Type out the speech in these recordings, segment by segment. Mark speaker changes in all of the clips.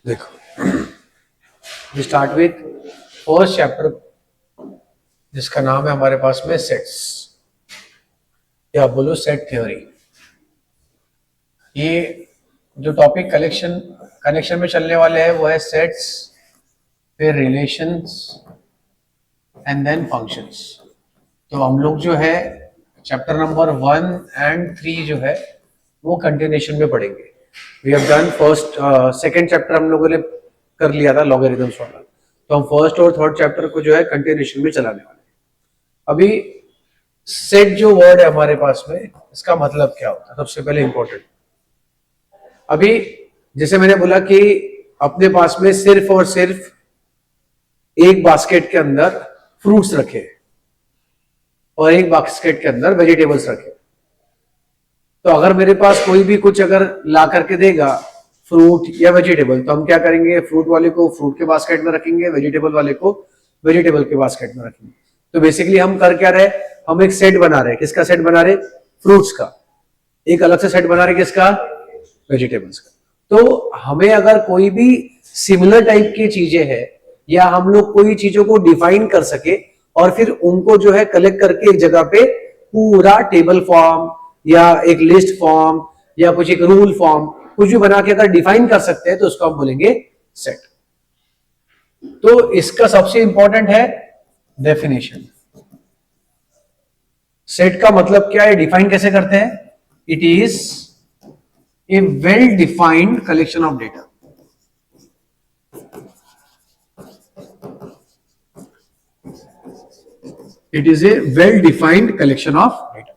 Speaker 1: देखो, we start with first chapter जिसका नाम है हमारे पास में सेट्स, या बोलो सेट थ्योरी। ये जो टॉपिक कनेक्शन में चलने वाले हैं वो है सेट्स, फिर रिलेशंस एंड देन फंक्शंस। तो हम लोग जो है चैप्टर नंबर 1 and 3 जो है वो कंटिन्यूशन में पढ़ेंगे। We have done first second chapter हम लोगों ने कर लिया था लॉगरिथम्स वाला, तो हम फर्स्ट और थर्ड चैप्टर को जो है कंटिन्यूशन में चलाने वाले हैं। अभी सेट जो वर्ड है हमारे पास में, इसका मतलब क्या होता है सबसे पहले इंपॉर्टेंट। अभी जैसे मैंने बोला कि अपने पास में सिर्फ और सिर्फ एक बास्केट के अंदर फ्रूट्स रखे और एक बास्केट के अंदर वेजिटेबल्स रखे, तो अगर मेरे पास कोई भी कुछ अगर ला करके देगा फ्रूट या वेजिटेबल, तो हम क्या करेंगे, फ्रूट वाले को फ्रूट के बास्केट में रखेंगे, वेजिटेबल वाले को वेजिटेबल के बास्केट में रखेंगे। तो बेसिकली हम कर क्या रहे, हम एक सेट बना रहे। किसका सेट बना रहे? फ्रूट्स का। एक अलग से सेट बना रहे किसका? वेजिटेबल्स का। तो हमें अगर कोई भी सिमिलर टाइप की चीजें हैं या हम लोग कोई चीजों को डिफाइन कर सके और फिर उनको जो है कलेक्ट करके एक जगह पे पूरा टेबल फॉर्म या एक लिस्ट फॉर्म या कुछ एक रूल फॉर्म कुछ भी बना के अगर डिफाइन कर सकते हैं तो उसको हम बोलेंगे सेट। तो इसका सबसे इंपॉर्टेंट है डेफिनेशन। सेट का मतलब क्या है, डिफाइन कैसे करते हैं? It is A well defined collection of data. It is A well defined collection of data.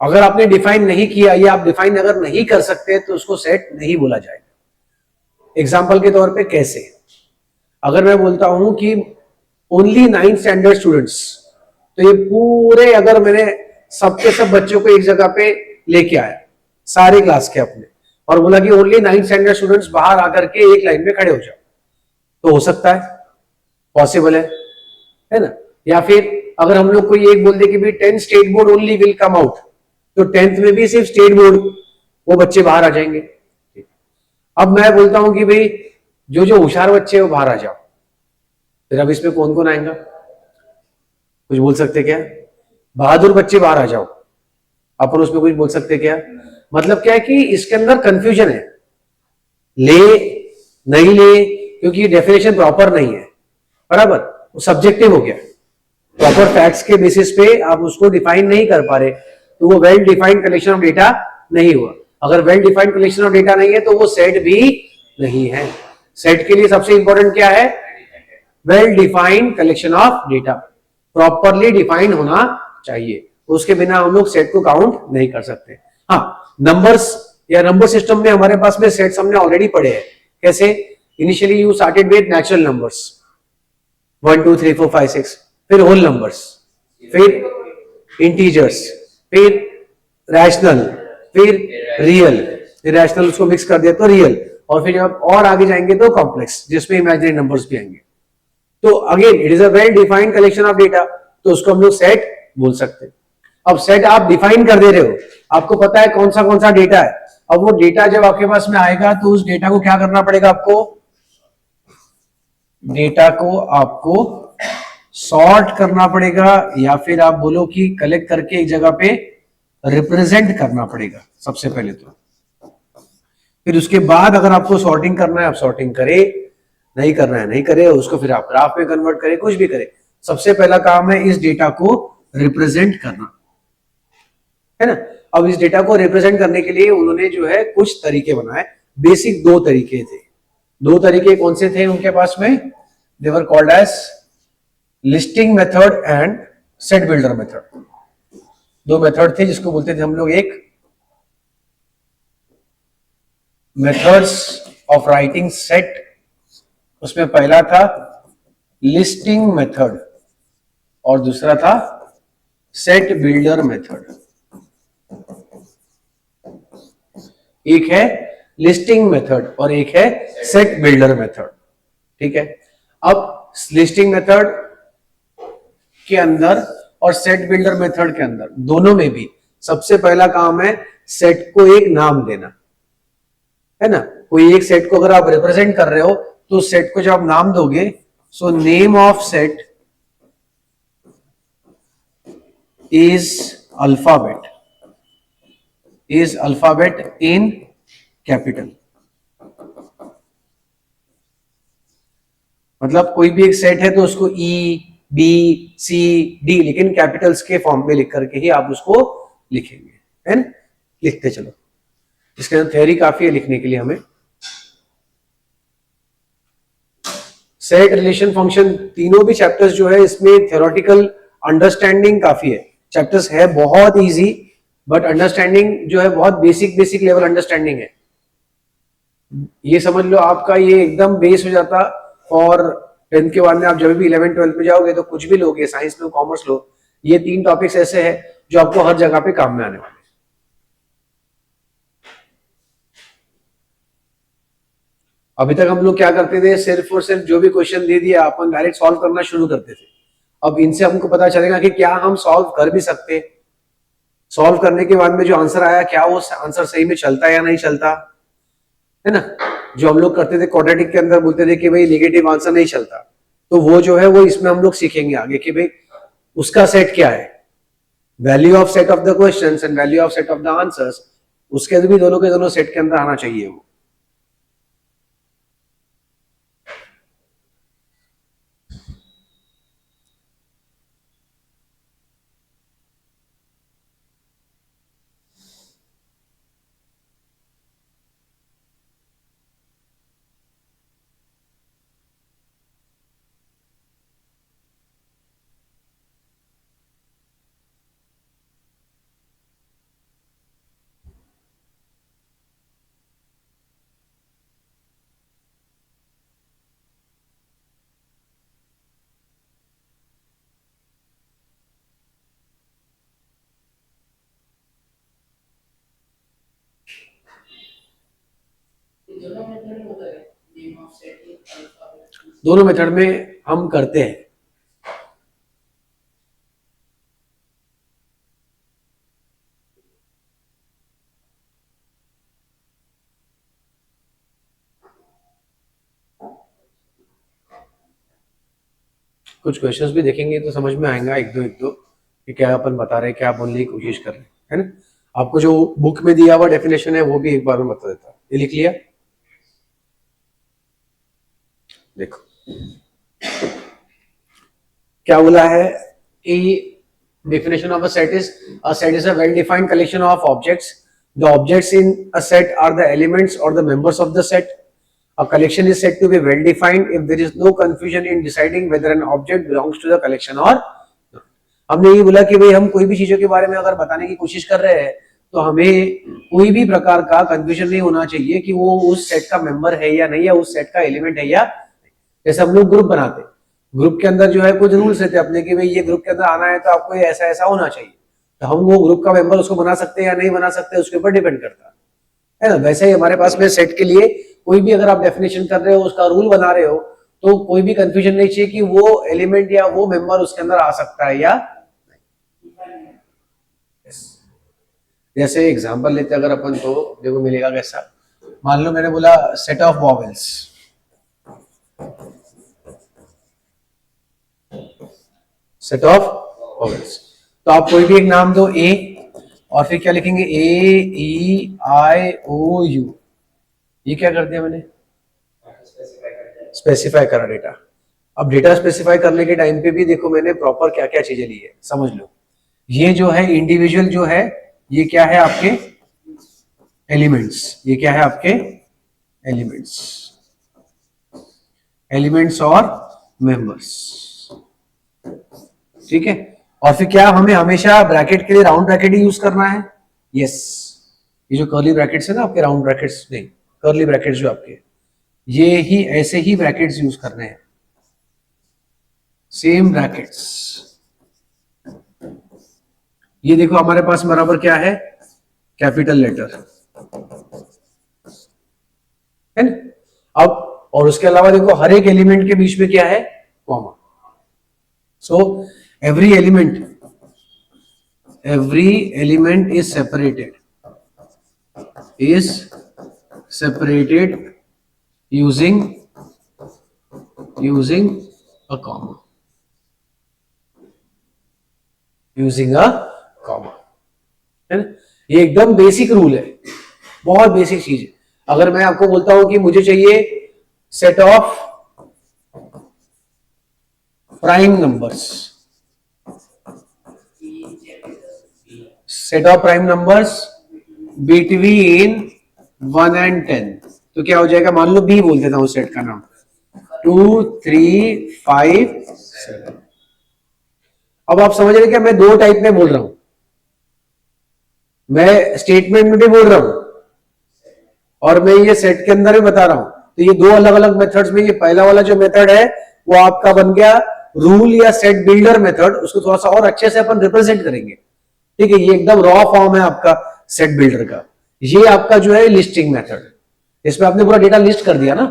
Speaker 1: अगर आपने डिफाइन नहीं किया या आप डिफाइन अगर नहीं कर सकते तो उसको सेट नहीं बोला जाएगा। एग्जाम्पल के तौर पे कैसे, अगर मैं बोलता हूं कि ओनली 9th स्टैंडर्ड स्टूडेंट्स, तो ये पूरे अगर मैंने सबके सब बच्चों को एक जगह पे लेके आया सारे क्लास के अपने और बोला कि ओनली 9th स्टैंडर्ड स्टूडेंट्स बाहर आकर के एक लाइन में खड़े हो जाओ, तो हो सकता है, पॉसिबल है ना? या फिर अगर हम लोग कोई एक बोल दे कि भाई 10 state board only will come out, तो 10th में भी सिर्फ स्टेट बोर्ड वो बच्चे बाहर आ जाएंगे। अब मैं बोलता हूं कि भाई जो जो होशियार बच्चे हैं वो बाहर आ जाओ, फिर अब इसमें कौन कौन आएगा? कुछ बोल सकते क्या? बहादुर बच्चे बाहर आ जाओ, अपन उसमें कुछ बोल सकते क्या? मतलब क्या है कि इसके अंदर कंफ्यूजन है, ले नहीं ले, क्योंकि डेफिनेशन प्रॉपर नहीं है, बराबर, वो सब्जेक्टिव हो गया। प्रॉपर फैक्ट्स के बेसिस पे आप उसको डिफाइन नहीं कर पा रहे, तो वो well defined collection of data नहीं हुआ। अगर well defined collection of data नहीं है तो वो सेट भी नहीं है। सेट के लिए सबसे इंपॉर्टेंट क्या है? Well defined collection of data, properly defined होना चाहिए, उसके बिना हम लोग सेट को काउंट नहीं कर सकते। हाँ, नंबर्स या नंबर सिस्टम में हमारे पास में सेट्स हमने ऑलरेडी पढ़े हैं। कैसे? Initially you started with natural numbers 1 2 3 4 5 6, फिर होल नंबर्स, फिर इंटीजर्स, फिर रैशनल, फिर रियल, इरेशनल उसको मिक्स कर दिया तो रियल, और फिर जब और आगे जाएंगे तो कॉम्प्लेक्स जिसमें इमेजिनरी नंबर्स भी आएंगे। तो again it is a well defined collection of data, तो उसको हम लोग सेट बोल सकते हैं। अब सेट आप डिफाइन कर दे रहे हो, आपको पता है कौन सा डेटा है। अब वो डेटा जब आपके पास में आएगा तो उस डेटा को क्या करना पड़ेगा आपको? डेटा को आपको सॉर्ट करना पड़ेगा, या फिर आप बोलो कि कलेक्ट करके एक जगह पे रिप्रेजेंट करना पड़ेगा सबसे पहले तो। फिर उसके बाद अगर आपको सॉर्टिंग करना है आप सॉर्टिंग करे, नहीं करना है नहीं करे, उसको फिर आप ग्राफ में कन्वर्ट करें, कुछ भी करे। सबसे पहला काम है इस डेटा को रिप्रेजेंट करना, है ना? अब इस डेटा को रिप्रेजेंट करने के लिए उन्होंने जो है कुछ तरीके बनाए। बेसिक 2 तरीके थे। 2 तरीके कौन से थे उनके पास में? They were called as listing method and set builder method. 2 method थे जिसको बोलते थे हम लोग, एक मेथड्स ऑफ राइटिंग सेट, उसमें पहला था लिस्टिंग मेथड और दूसरा था सेट बिल्डर मेथड। एक है लिस्टिंग मेथड और एक है सेट बिल्डर मेथड, ठीक है? अब लिस्टिंग मेथड के अंदर और सेट बिल्डर मेथड के अंदर दोनों में भी सबसे पहला काम है सेट को एक नाम देना। है ना। कोई एक सेट को अगर आप रिप्रेजेंट कर रहे हो तो उस सेट को जब आप नाम दोगे, so name of set is alphabet, is alphabet in capital. मतलब कोई भी एक सेट है तो उसको ई बी सी डी लेकिन कैपिटल्स के फॉर्म में लिख करके ही आप उसको लिखेंगे, है ना। लिखते चलो, इसके अंदर थ्योरी काफी है लिखने के लिए हमें। सेट, रिलेशन, फंक्शन, तीनों भी चैप्टर्स जो है इसमें थ्योरेटिकल अंडरस्टैंडिंग काफी है। चैप्टर्स है बहुत इजी, बट अंडरस्टैंडिंग जो है बहुत बेसिक बेसिक लेवल अंडरस्टैंडिंग है। ये समझ लो आपका ये एकदम बेस हो जाता। और 10th के बाद में आप जब भी 11th 12th में जाओगे तो कुछ भी लोगे, साइंस लो कॉमर्स लो, ये 3 टॉपिक्स ऐसे हैं जो आपको हर जगह पे काम में आने वाले। अभी तक हम लोग क्या करते थे, सिर्फ और सिर्फ जो भी क्वेश्चन दे दिया अपन डायरेक्ट सॉल्व करना शुरू करते थे। अब इनसे हमको पता चलेगा कि क्या हम सॉल्व कर भी सकते, सॉल्व करने के बाद में जो आंसर आया क्या वो आंसर सही में चलता या नहीं चलता, है ना। जो हम लोग करते थे क्वाड्रेटिक के अंदर बोलते थे कि भाई नेगेटिव आंसर नहीं चलता, तो वो जो है वो इसमें हम लोग सीखेंगे आगे कि भाई उसका सेट क्या है, value of set of the questions and value of set of the answers, उसके भी दोनों के दोनों सेट के अंदर आना चाहिए वो। दोनों मेथड में हम करते हैं। कुछ क्वेश्चंस भी देखेंगे तो समझ में आएगा एक दो कि क्या अपन बता रहे हैं, क्या बोलने की कोशिश कर रहे हैं, है ना। आपको जो बुक में दिया हुआ डेफिनेशन है वो भी एक बार में बता देता हूं। ये लिख लिया, देखो क्या बोला है। definition of a set is a well defined collection of objects. The objects in a set are the elements or the members of the set. A collection is said to be well defined if there is no confusion in deciding whether an object belongs to the collection or not. हमने ये बोला कि भाई हम कोई भी चीजों के बारे में अगर बताने की कोशिश कर रहे हैं तो हमें कोई भी प्रकार का कंफ्यूजन नहीं होना चाहिए कि वो उस सेट का मेंबर है या नहीं, या उस सेट का एलिमेंट है या। जैसे हम लोग ग्रुप बनाते, ग्रुप के अंदर जो है कुछ रूल्स रहते अपने कि भाई ये ग्रुप के अंदर आना है तो आपको ऐसा ऐसा होना चाहिए, तो हम वो ग्रुप का मेंबर उसको बना सकते हैं या नहीं बना सकते उसके ऊपर डिपेंड करता है ना। वैसे ही हमारे पास में सेट के लिए कोई भी अगर आप डेफिनेशन कर रहे हो, उसका रूल बना रहे हो, तो कोई भी कंफ्यूजन नहीं चाहिए कि वो एलिमेंट या वो मेंबर उसके अंदर आ सकता है या नहीं। जैसे एग्जांपल लेते अगर अपन, तो देखो मिलेगा कैसा। मान लो मैंने बोला set of vowels, set of vowels, तो आप कोई भी एक नाम दो ए, और फिर क्या लिखेंगे, ए ई आई ओ यू। ये क्या कर दिया मैंने, स्पेसिफाई करा डेटा। अब डेटा स्पेसिफाई करने के टाइम पे भी देखो मैंने प्रॉपर क्या क्या चीजें ली है, समझ लो। ये जो है इंडिविजुअल जो है ये क्या है आपके एलिमेंट्स, ये क्या है आपके एलिमेंट्स, एलिमेंट्स और मेंबर्स, ठीक है। और फिर क्या हमें हमेशा ब्रैकेट के लिए राउंड ब्रैकेट ही यूज करना है, यस। ये जो कर्ली ब्रैकेट्स है ना आपके, राउंड ब्रैकेट्स नहीं, कर्ली ब्रैकेट्स जो आपके, ये ही ऐसे ही ब्रैकेट्स यूज करने हैं, सेम ब्रैकेट्स। ये देखो हमारे पास बराबर क्या है, कैपिटल लेटर, है ना। अब और उसके अलावा देखो हर एक एलिमेंट के बीच में क्या है, comma. So every element is separated, is separated using a comma, using a comma, है ना। ये एकदम बेसिक रूल है, बहुत बेसिक चीज है। अगर मैं आपको बोलता हूं कि मुझे चाहिए set of prime numbers, set of prime numbers between 1 and 10, तो क्या हो जाएगा, मान लो बी बोल देता हूं सेट का नाम, 2 3 5 7। अब आप समझ रहे क्या, मैं दो टाइप में बोल रहा हूं, मैं स्टेटमेंट में भी बोल रहा हूं और मैं ये सेट के अंदर भी बता रहा हूं। तो ये दो अलग अलग मेथड्स में, ये पहला वाला जो मेथड है वो आपका बन गया रूल या सेट बिल्डर मेथड, उसको थोड़ा सा और अच्छे से अपन रिप्रेजेंट करेंगे, ठीक है। ये एकदम रॉ फॉर्म है आपका सेट बिल्डर का। ये आपका जो है लिस्टिंग मेथड, इसमें आपने पूरा डेटा लिस्ट कर दिया ना,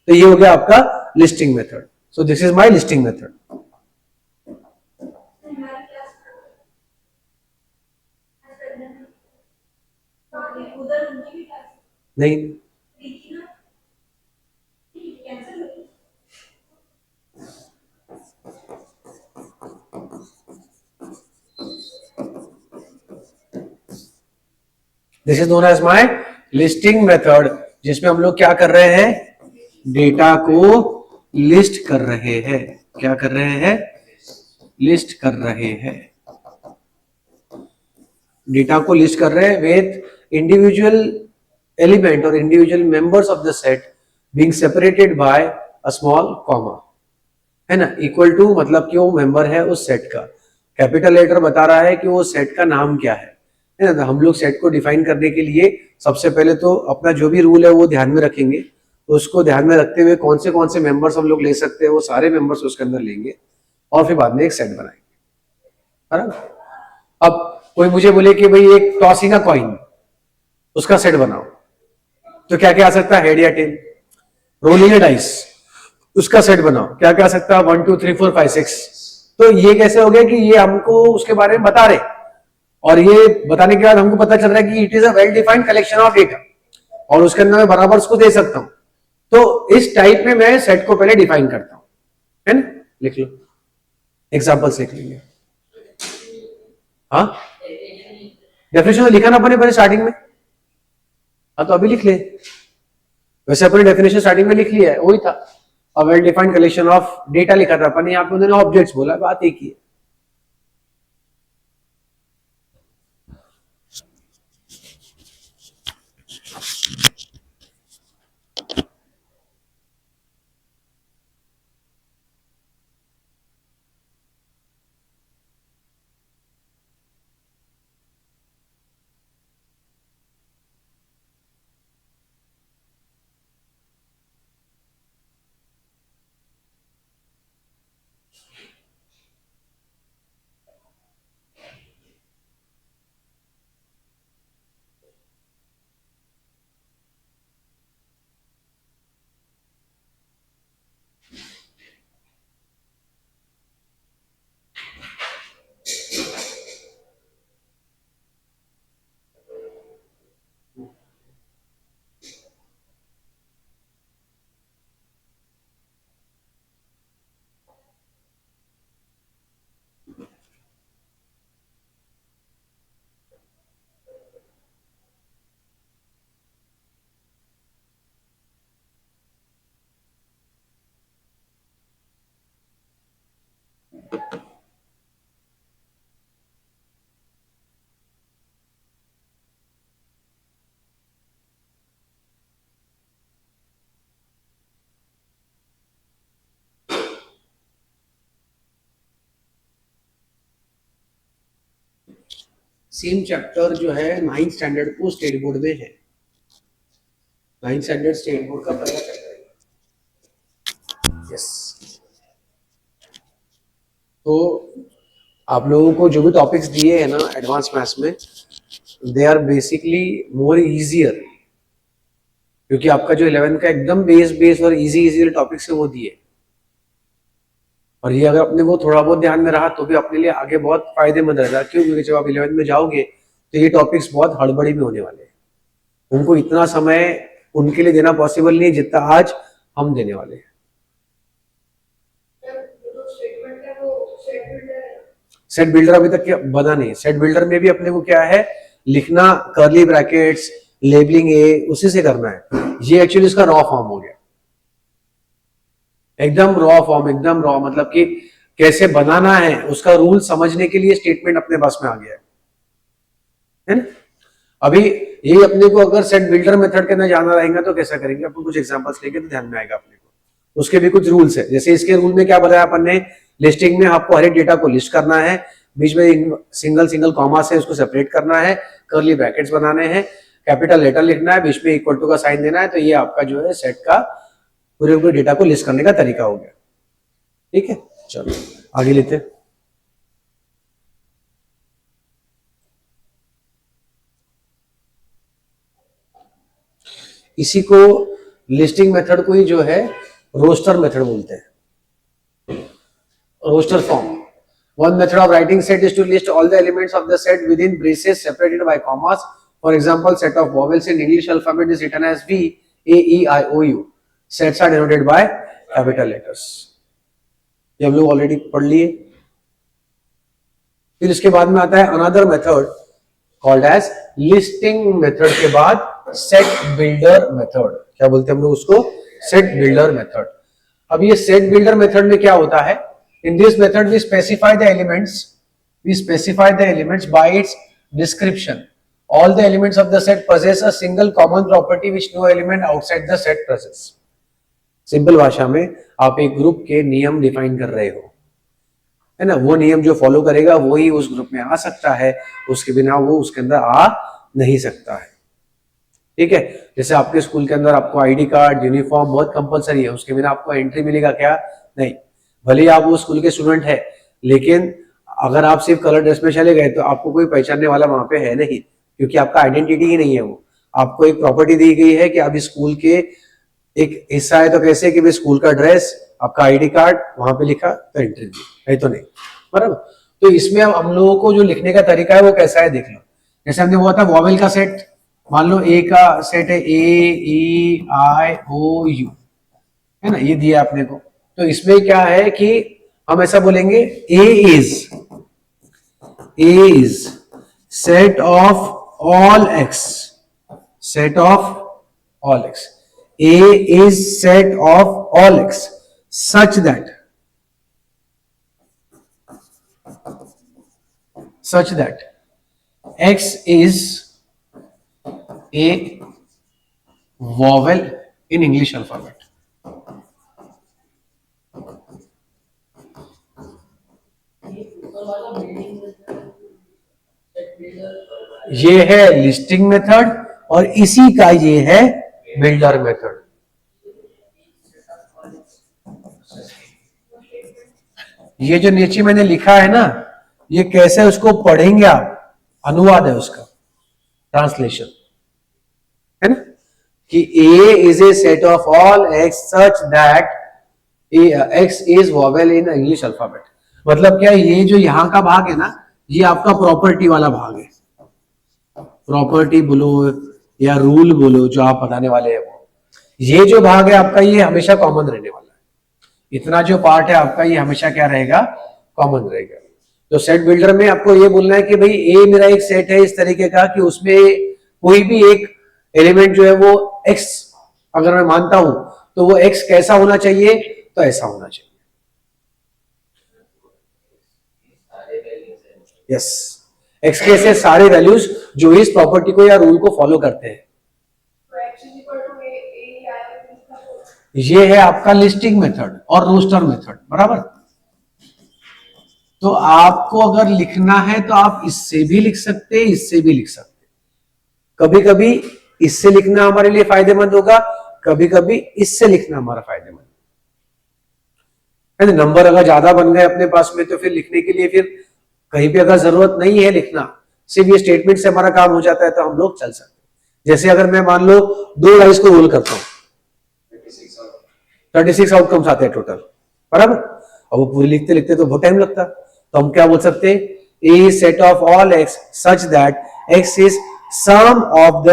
Speaker 1: तो ये हो गया आपका listing method. So this is my listing method. नहीं, this is known as my listing method, जिसमें हम लोग क्या कर रहे हैं, डेटा को लिस्ट कर रहे हैं। क्या कर रहे हैं, लिस्ट कर रहे हैं, डेटा को लिस्ट कर रहे हैं विथ इंडिविजुअल एलिमेंट और individual members of the set being separated by a small comma, है ना। इक्वल टू मतलब कि वो मेंबर है उस सेट का। कैपिटल लेटर बता रहा है कि वो सेट का नाम क्या है ना। तो हम लोग सेट को डिफाइन करने के लिए सबसे पहले तो अपना जो भी रूल है वो ध्यान में रखेंगे, तो उसको ध्यान में रखते हुए कौन से मेंबर्स हम लोग ले सकते हैं वो सारे मेंबर्स उसके अंदर लेंगे और फिर बाद में एक सेट बनाएंगे, है ना। अब कोई मुझे बोले कि भाई एक टॉसिंग अ कॉइन, उसका सेट बनाओ, तो क्या क्या आ सकता है, हेड या टेल। रोलिंग अ डाइस, उसका सेट बनाओ, क्या क्या आ सकता है, 1 2 3 4 5 6। तो ये कैसे हो गया कि ये हमको उसके बारे में बता रहे, और ये बताने के बाद हमको पता चल रहा है कि it is a well defined collection of data, और उसके अंदर मैं बराबर उसको दे सकता हूं। तो इस टाइप में मैं सेट को पहले डिफाइन करता हूं, है ना। लिख लो, एग्जाम्पल्स लिख लेंगे। हाँ, डेफिनेशन लिखा ना अपने पहले स्टार्टिंग में, हाँ तो अभी लिख ले। वैसे अपने डेफिनेशन स्टार्टिंग में लिख लिया है, वही था, a well defined collection of data लिखा था अपन, यहाँ पे उन्होंने ऑब्जेक्ट्स बोला, बात एक ही है। सेम चैप्टर जो है 9th स्टैंडर्ड को स्टेट बोर्ड में है, 9th स्टैंडर्ड स्टेट बोर्ड का पहला चैप्टर है। यस, तो आप लोगों को जो भी टॉपिक्स दिए हैं ना एडवांस मैथ्स में, they are basically more easier, क्योंकि आपका जो 11th का एकदम बेस और इजी टॉपिक्स है वो दिए, और ये अगर अपने वो थोड़ा बहुत ध्यान में रहा तो भी अपने लिए आगे बहुत फायदेमंद रहेगा। क्यों, क्योंकि जब आप 11th में जाओगे तो ये टॉपिक्स बहुत हड़बड़ी में होने वाले हैं, उनको इतना समय उनके लिए देना पॉसिबल नहीं है जितना आज हम देने वाले हैं। सेट बिल्डर अभी तक क्या बना नहीं। सेट बिल्डर में भी अपने को क्या है लिखना, कर्ली ब्रैकेट्स, लेबलिंग ए, उसी से करना है। ये एक्चुअली इसका रॉ फॉर्म हो गया, एकदम रॉ फॉर्म, एकदम रॉ, मतलब कि कैसे बनाना है उसका रूल समझने के लिए स्टेटमेंट अपने पास में आ गया है ना। अभी ये अपने को अगर सेट बिल्डर मेथड के अंदर जाना रहेगा तो कैसा करेंगे, अपन कुछ एग्जांपल्स लेंगे तो ध्यान में आएगा अपने को। उसके भी कुछ रूल्स है, जैसे इसके रूल में क्या बताया अपन ने, लिस्टिंग में आपको हर एक डेटा को लिस्ट करना है, बीच में सिंगल सिंगल कॉमा से उसको सेपरेट करना है, कर्ली ब्रैकेट्स बनाने हैं, कैपिटल लेटर लिखना है, बीच में इक्वल टू का साइन देना है। तो ये आपका जो है सेट का पूरे पूरे डेटा को लिस्ट करने का तरीका हो गया। ठीक है, चलो आगे लेते हैं। इसी को लिस्टिंग मेथड को ही जो है रोस्टर मेथड बोलते हैं, roster form. One method of writing set is to list all the elements of the set within braces separated by commas. For example, set of vowels in English alphabet is written as V, A, E, I, O, U. Sets are denoted by capital letters. ये हम लोग already पढ़ लिए। फिर इसके बाद में आता है another method called as listing method के बाद set builder method। क्या बोलते हैं हम लोग उसको, set builder method। अब ये set builder method में क्या होता है, in this method we specify the elements by its description. All the elements of the set possess a single common property which no element outside the set possess. Simple भाषा में आप एक group के नियम डिफाइन कर रहे हो, है ना। वो नियम जो फॉलो करेगा वो ही उस ग्रुप में आ सकता है, उसके बिना वो उसके अंदर आ नहीं सकता है। ठीक है, जैसे आपके स्कूल के अंदर आपको आईडी कार्ड, यूनिफॉर्म बहुत कंपलसरी है, उसके बिना आपको एंट्री मिलेगा क्या, नहीं। भले ही आप वो स्कूल के स्टूडेंट है, लेकिन अगर आप सिर्फ कलर ड्रेस में चले गए तो आपको कोई पहचानने वाला वहां पे है नहीं, क्योंकि आपका आइडेंटिटी ही नहीं है वो। आपको एक प्रॉपर्टी दी गई है कि आप स्कूल के एक हिस्सा है, तो कैसे कि स्कूल का ड्रेस, आपका आईडी कार्ड वहां पे लिखा तो एंट्री दी है, तो नहीं, बराबर। तो इसमें हम लोगों को जो लिखने का तरीका है वो कैसा है देख लो। जैसे हमने हुआ था वॉवेल का सेट, मान लो ए का सेट है, ए, ई, आई, ओ, यू, है ना, ये दिया आपने को। तो इसमें क्या है कि हम ऐसा बोलेंगे, A is set of all x, set of all x, A is set of all x such that x is a vowel in English alphabet. ये है लिस्टिंग मेथड और इसी का ये है बिल्डर मेथड। ये जो नीचे मैंने लिखा है ना, ये कैसे उसको पढ़ेंगे आप, अनुवाद है उसका, ट्रांसलेशन है ना, कि A is a set of all x such that x is vowel in English alphabet. मतलब क्या, ये जो यहां का भाग है ना, ये आपका प्रॉपर्टी वाला भाग है। प्रॉपर्टी बोलो या रूल बोलो, जो आप बताने वाले हैं वो, ये जो भाग है आपका, ये हमेशा कॉमन रहने वाला है। इतना जो पार्ट है आपका, ये हमेशा क्या रहेगा, कॉमन रहेगा। तो सेट बिल्डर में आपको ये बोलना है कि भाई ए मेरा एक सेट है इस तरीके का कि उसमें कोई भी एक एलिमेंट जो है वो एक्स अगर मैं मानता हूं तो वो एक्स कैसा होना चाहिए, तो ऐसा होना चाहिए। यस, एक्स के ऐसे सारे वैल्यूज जो इस प्रॉपर्टी को या रूल को फॉलो करते हैं। ये है आपका लिस्टिंग मेथड और रोस्टर मेथड, बराबर। तो आपको अगर लिखना है तो आप इससे भी लिख सकते हैं, इससे भी लिख सकते हैं। कभी कभी इससे लिखना हमारे लिए फायदेमंद होगा, कभी कभी इससे लिखना हमारा फायदेमंद है। नंबर अगर ज्यादा बन गए अपने पास में तो फिर लिखने के लिए फिर कहीं पे अगर जरूरत नहीं है लिखना, सिर्फ ये स्टेटमेंट से हमारा काम हो जाता है, तो हम लोग चल सकते हैं। जैसे अगर मैं मान लो 2 डाइस को रोल करता हूं, 36 आउटकम्स आते हैं टोटल, बराबर। अब वो पूरी लिखते लिखते तो बहुत टाइम लगता, तो हम क्या बोल सकते हैं, A set of all x such that x is sum of the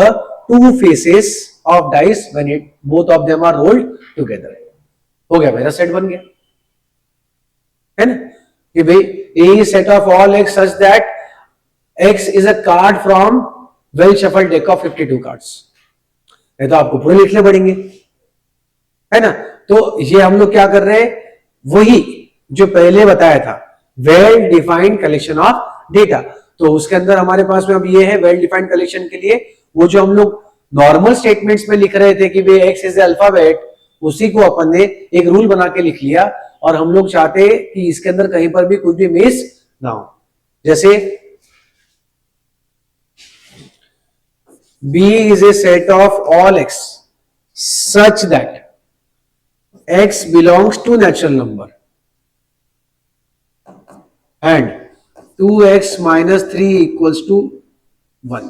Speaker 1: 2 faces of dice when it both of them are rolled together. हो गया, मेरा सेट बन गया, है ना, कि भाई A set of all x such that x is a card from well shuffled deck of 52 cards. नहीं तो आपको पूरे लिखने पड़ेंगे, है ना। तो ये हम लोग क्या कर रहे हैं, वही जो पहले बताया था, well defined collection of data. तो उसके अंदर हमारे पास में अब ये है वेल डिफाइंड कलेक्शन के लिए वो जो हम लोग नॉर्मल स्टेटमेंट्स में लिख रहे थे कि भाई एक्स इज अल्फाबेट, उसी को अपन ने एक रूल बना के लिख लिया। और हम लोग चाहते कि इसके अंदर कहीं पर भी कुछ भी मिस ना हो। जैसे B is a set of all x such that x belongs to natural number and 2x minus 3 equals to 1।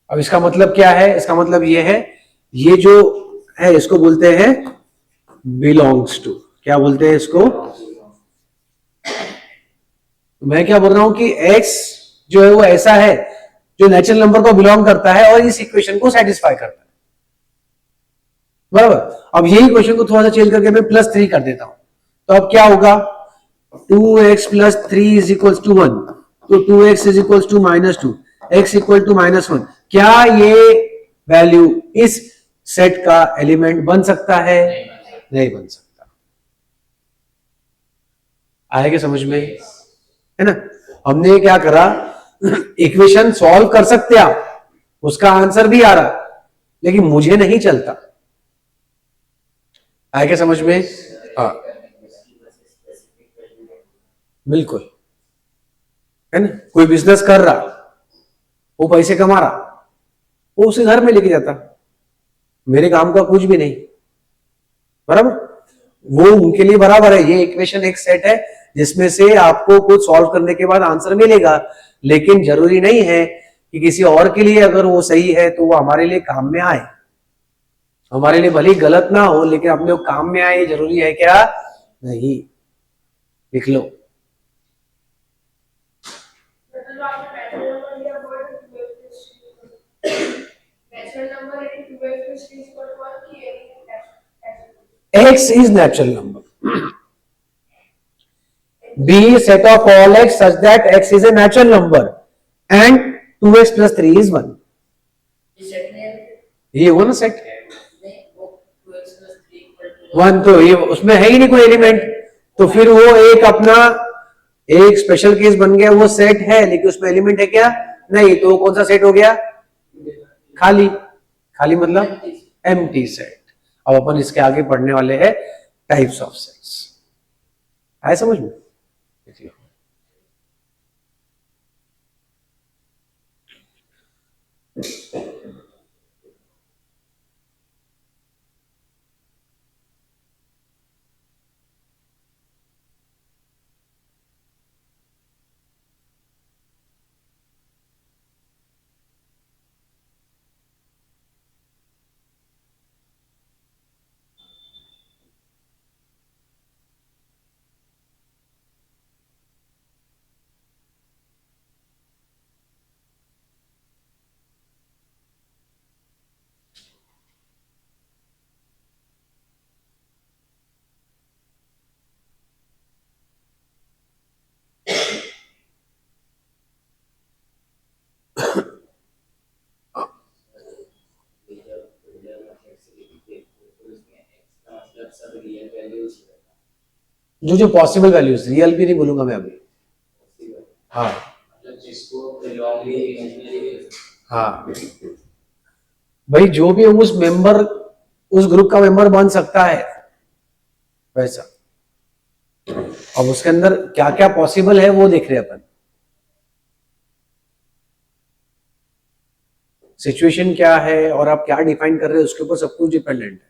Speaker 1: अब इसका मतलब क्या है, इसका मतलब ये है, ये जो है इसको बोलते हैं बिलोंग्स टू। क्या बोलते हैं इसको? तो मैं क्या बोल रहा हूं कि x जो है वो ऐसा है जो नेचुरल नंबर को बिलोंग करता है और इस इक्वेशन को सेटिस्फाई करता है, बराबर। अब यही क्वेश्चन को थोड़ा सा चेंज करके मैं +3 कर देता हूं, तो अब क्या होगा, 2x plus 3 is equals to 1, तो 2x is equals to -2, x equal to -1। क्या ये वैल्यू इस सेट का एलिमेंट बन सकता है? नहीं बन सकता। आएगा समझ में, है ना। हमने क्या करा, इक्वेशन सॉल्व कर सकते आप, उसका आंसर भी आ रहा, लेकिन मुझे नहीं चलता। आएगा समझ में? हाँ बिल्कुल, है ना। कोई बिजनेस कर रहा, वो पैसे कमा रहा, वो उसे घर में लेके जाता, मेरे काम का कुछ भी नहीं, बराबर। वो उनके लिए बराबर है। ये इक्वेशन एक सेट है जिसमें से आपको कुछ सॉल्व करने के बाद आंसर मिलेगा, लेकिन जरूरी नहीं है कि किसी और के लिए अगर वो सही है तो वो हमारे लिए काम में आए। हमारे लिए भले गलत ना हो, लेकिन अपने काम में आए, जरूरी है क्या? नहीं। लिख लो। X is natural number. B is set of all x such that x is a natural number and 2x plus 3 is 1। ये वो ना सेट 1, तो ये उसमें है ही नहीं कोई एलिमेंट, तो फिर वो एक अपना एक स्पेशल केस बन गया। वो सेट है लेकिन उसमें एलिमेंट है क्या? नहीं। तो कौन सा सेट हो गया? खाली। खाली मतलब एम्प्टी सेट। अब अपन इसके आगे पढ़ने वाले हैं टाइप्स ऑफ सेट्स। आए समझ में? जो जो पॉसिबल वैल्यूज, रियल भी नहीं बोलूंगा मैं अभी। हाँ हाँ भाई, जो भी उस मेंबर, उस ग्रुप का मेंबर बन सकता है वैसा। अब उसके अंदर क्या क्या पॉसिबल है वो देख रहे हैं अपन। सिचुएशन क्या है और आप क्या डिफाइन कर रहे हो उसके ऊपर सब कुछ डिपेंडेंट है,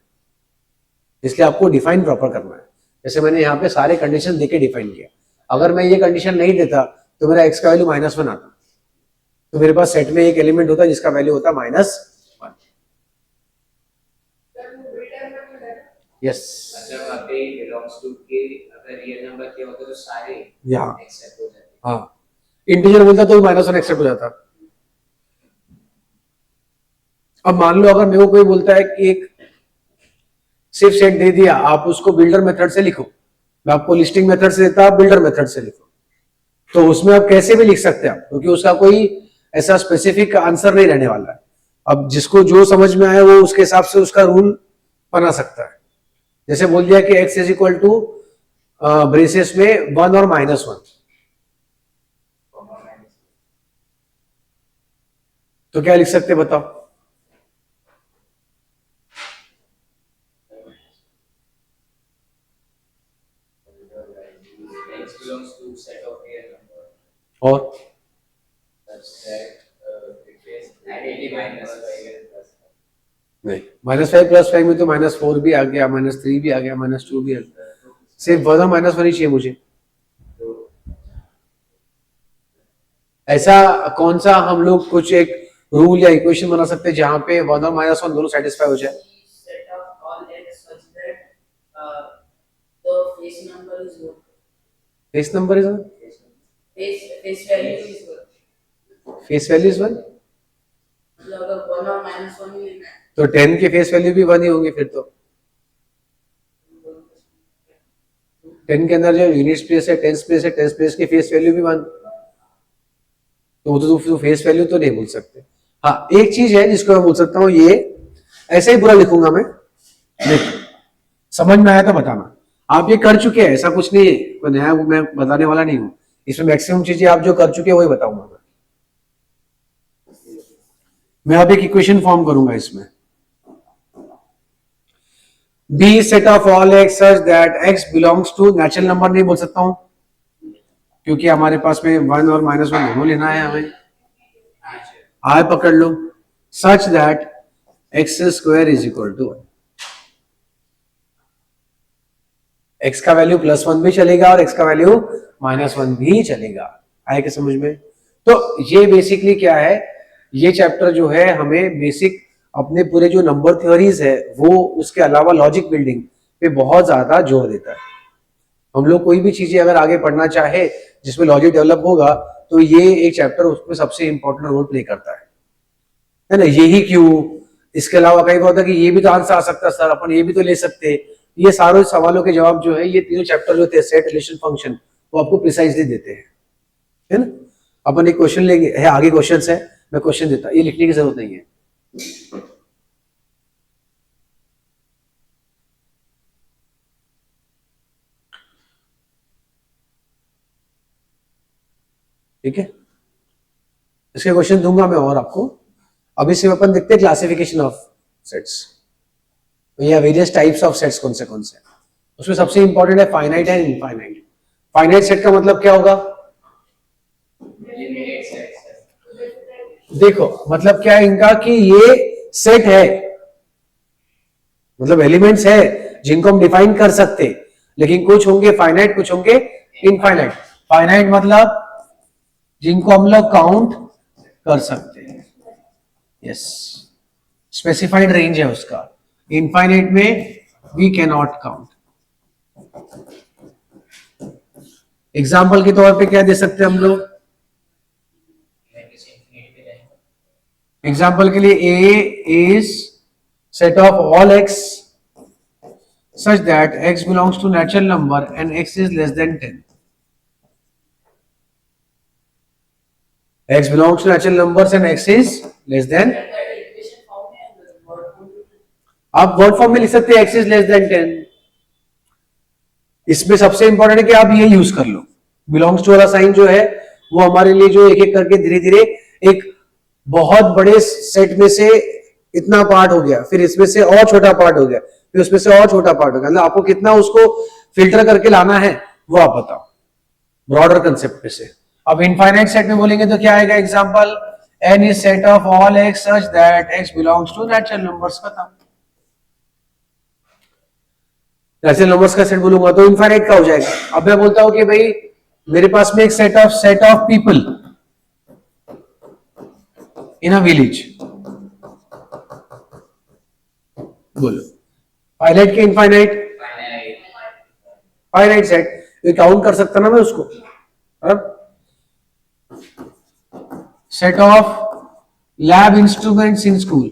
Speaker 1: इसलिए आपको डिफाइन प्रॉपर करना है। जैसे मैंने यहाँ पे सारे कंडीशन देके डिफाइन किया। अगर मैं ये कंडीशन नहीं देता तो मेरा x का वैल्यू -1 आता, तो मेरे पास सेट में एक एलिमेंट होता जिसका वैल्यू होता -1। यस, हाँ इंटीजर बोलता तो -1 एक्सेप्ट हो जाता। अब मान लो अगर मेरे को कोई बोलता है कि एक सिर्फ सेट दे दिया, आप उसको बिल्डर मेथड से लिखो, मैं आपको लिस्टिंग मेथड से देता, आप बिल्डर मेथड से लिखो, तो उसमें आप कैसे भी लिख सकते हैं आप, क्योंकि उसका कोई ऐसा स्पेसिफिक आंसर नहीं रहने वाला है। अब जिसको जो समझ में आए वो उसके हिसाब से उसका रूल बना सकता है। जैसे बोल दिया कि x is equal to braces में 1 और -1, तो क्या लिख सकते हैं बताओ? और नहीं, -5 +5 में तो -4 भी आ गया, -3 भी आ गया, -2 भी आ गया, सिर्फ 1 और -1 ही चाहिए मुझे। ऐसा कौन सा हम लोग कुछ एक रूल या इक्वेशन बना सकते हैं जहां पे 1 और -1 दोनों सेटिस्फाई हो जाए? Face number is 1, face value is 1, तो 10 के फेस वैल्यू भी 1 ही होंगे फिर तो। 10 के अंदर जो यूनिट प्लेस है, टेंस प्लेस है, टेंस प्लेस की फेस वैल्यू भी 1, तो फेस वैल्यू तो नहीं बोल सकते। हाँ, एक चीज है जिसको मैं बोल सकता हूँ, ये ऐसे ही पूरा लिखूंगा मैं, समझ में आया तो बताना। आप ये कर चुके हैं, ऐसा कुछ नहीं है, कोई नया मैं बताने वाला नहीं हूं, इसमें मैक्सिमम चीजें आप जो कर चुके हैं वही बताऊंगा मैं अब एक इक्वेशन फॉर्म करूंगा इसमें, B set of all x such that x belongs to, natural number नहीं बोल सकता हूं क्योंकि हमारे पास में 1 और -1 दोनों लेना है हमें, आय पकड़ लो, such that x square is equal to, x का वैल्यू +1 भी चलेगा और एक्स का वैल्यू -1 भी चलेगा। आए क्या समझ में? तो ये बेसिकली क्या है, ये चैप्टर जो है हमें बेसिक अपने पूरे जो नंबर थ्योरीज है वो उसके अलावा लॉजिक बिल्डिंग पे बहुत ज्यादा जोर देता है। हम लोग कोई भी चीजें अगर आगे पढ़ना चाहे जिसमें लॉजिक डेवलप होगा तो ये एक चैप्टर उसमें सबसे इंपॉर्टेंट रोल प्ले करता है ना? यही क्यों, इसके अलावा कई बार होता है कि ये भी तो आंसर आ सकता है सर, अपन ये भी तो ले सकते, ये सारे सवालों के जवाब जो है ये तीनों चैप्टर जो थे, सेट, रिलेशन, फंक्शन, वो आपको प्रिसाइजली देते हैं, है ना? अपन एक क्वेश्चन लेंगे, है आगे क्वेश्चंस है, मैं क्वेश्चन देता, ये लिखने की जरूरत नहीं है। ठीक है, इसके क्वेश्चन दूंगा मैं और आपको। अभी सिर्फ अपन देखते हैं क्लासिफिकेशन ऑफ सेट्स, या वेरियस टाइप्स ऑफ सेट्स कौन से। उसमें सबसे इंपॉर्टेंट है finite and infinite. Finite set का मतलब क्या होगा? देखो मतलब क्या है इनका कि ये सेट है, मतलब एलिमेंट्स है जिनको हम डिफाइन कर सकते, लेकिन कुछ होंगे फाइनाइट, कुछ होंगे इनफाइनाइट। फाइनाइट मतलब जिनको हम लोग काउंट कर सकते हैं, यस, स्पेसिफाइड रेंज है उसका। इनफाइनाइट में we can not count. Example के तौर पे क्या दे सकते हैं हम लोग? एग्जाम्पल के लिए A is set of all x such that x belongs to natural number and x is less than 10. x belongs to natural numbers and x is less than, आप वर्ड फॉर्म में लिख सकते हैं x is less than 10। इसमें सबसे important है कि आप ये यूज कर लो, बिलोंग्स टू वाला साइन जो है वो हमारे लिए जो एक एक करके धीरे धीरे एक बहुत बड़े सेट में से इतना पार्ट हो गया, फिर इसमें से और छोटा पार्ट हो गया, फिर उसमें से और छोटा पार्ट हो गया, मतलब आपको कितना उसको फिल्टर करके लाना है वो आप बताओ ब्रॉडर कंसेप्ट पे से। अब इनफाइनाइट सेट में बोलेंगे तो क्या आएगा? Example n is set of all x such that x belongs to natural numbers. बताओ, नेचुरल नंबर्स का सेट बोलूंगा तो इनफाइनाइट का हो जाएगा। अब मैं बोलता हूं कि भाई मेरे पास में एक set of people in a village, बोलो फाइनाइट के इनफाइनाइट? फाइनाइट सेट, ये काउंट कर सकता ना मैं उसको। अब set of lab instruments in school,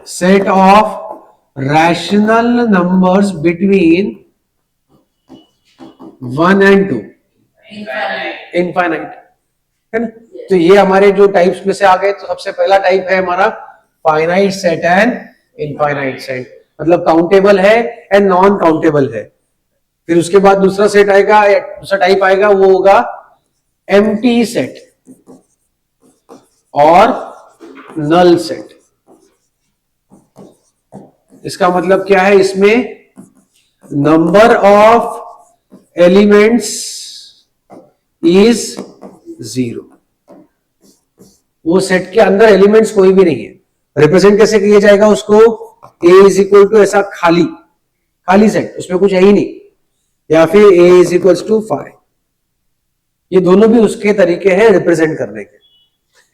Speaker 1: set of rational numbers between 1 and 2, infinite, है ना। तो ये हमारे जो टाइप्स में से आ गए। तो सबसे पहला टाइप है हमारा finite set and infinite set, मतलब काउंटेबल है एंड नॉन काउंटेबल है। फिर उसके बाद दूसरा सेट आएगा, दूसरा टाइप आएगा, वो होगा एम्प्टी सेट और नल सेट। इसका मतलब क्या है, इसमें नंबर ऑफ एलिमेंट्स इज 0। वो सेट के अंदर एलिमेंट्स कोई भी नहीं है। रिप्रेजेंट कैसे किया जाएगा उसको, a इज इक्वल टू ऐसा खाली सेट, उसमें कुछ है ही नहीं, या फिर a इज इक्वल टू 5। ये दोनों भी उसके तरीके हैं रिप्रेजेंट करने के।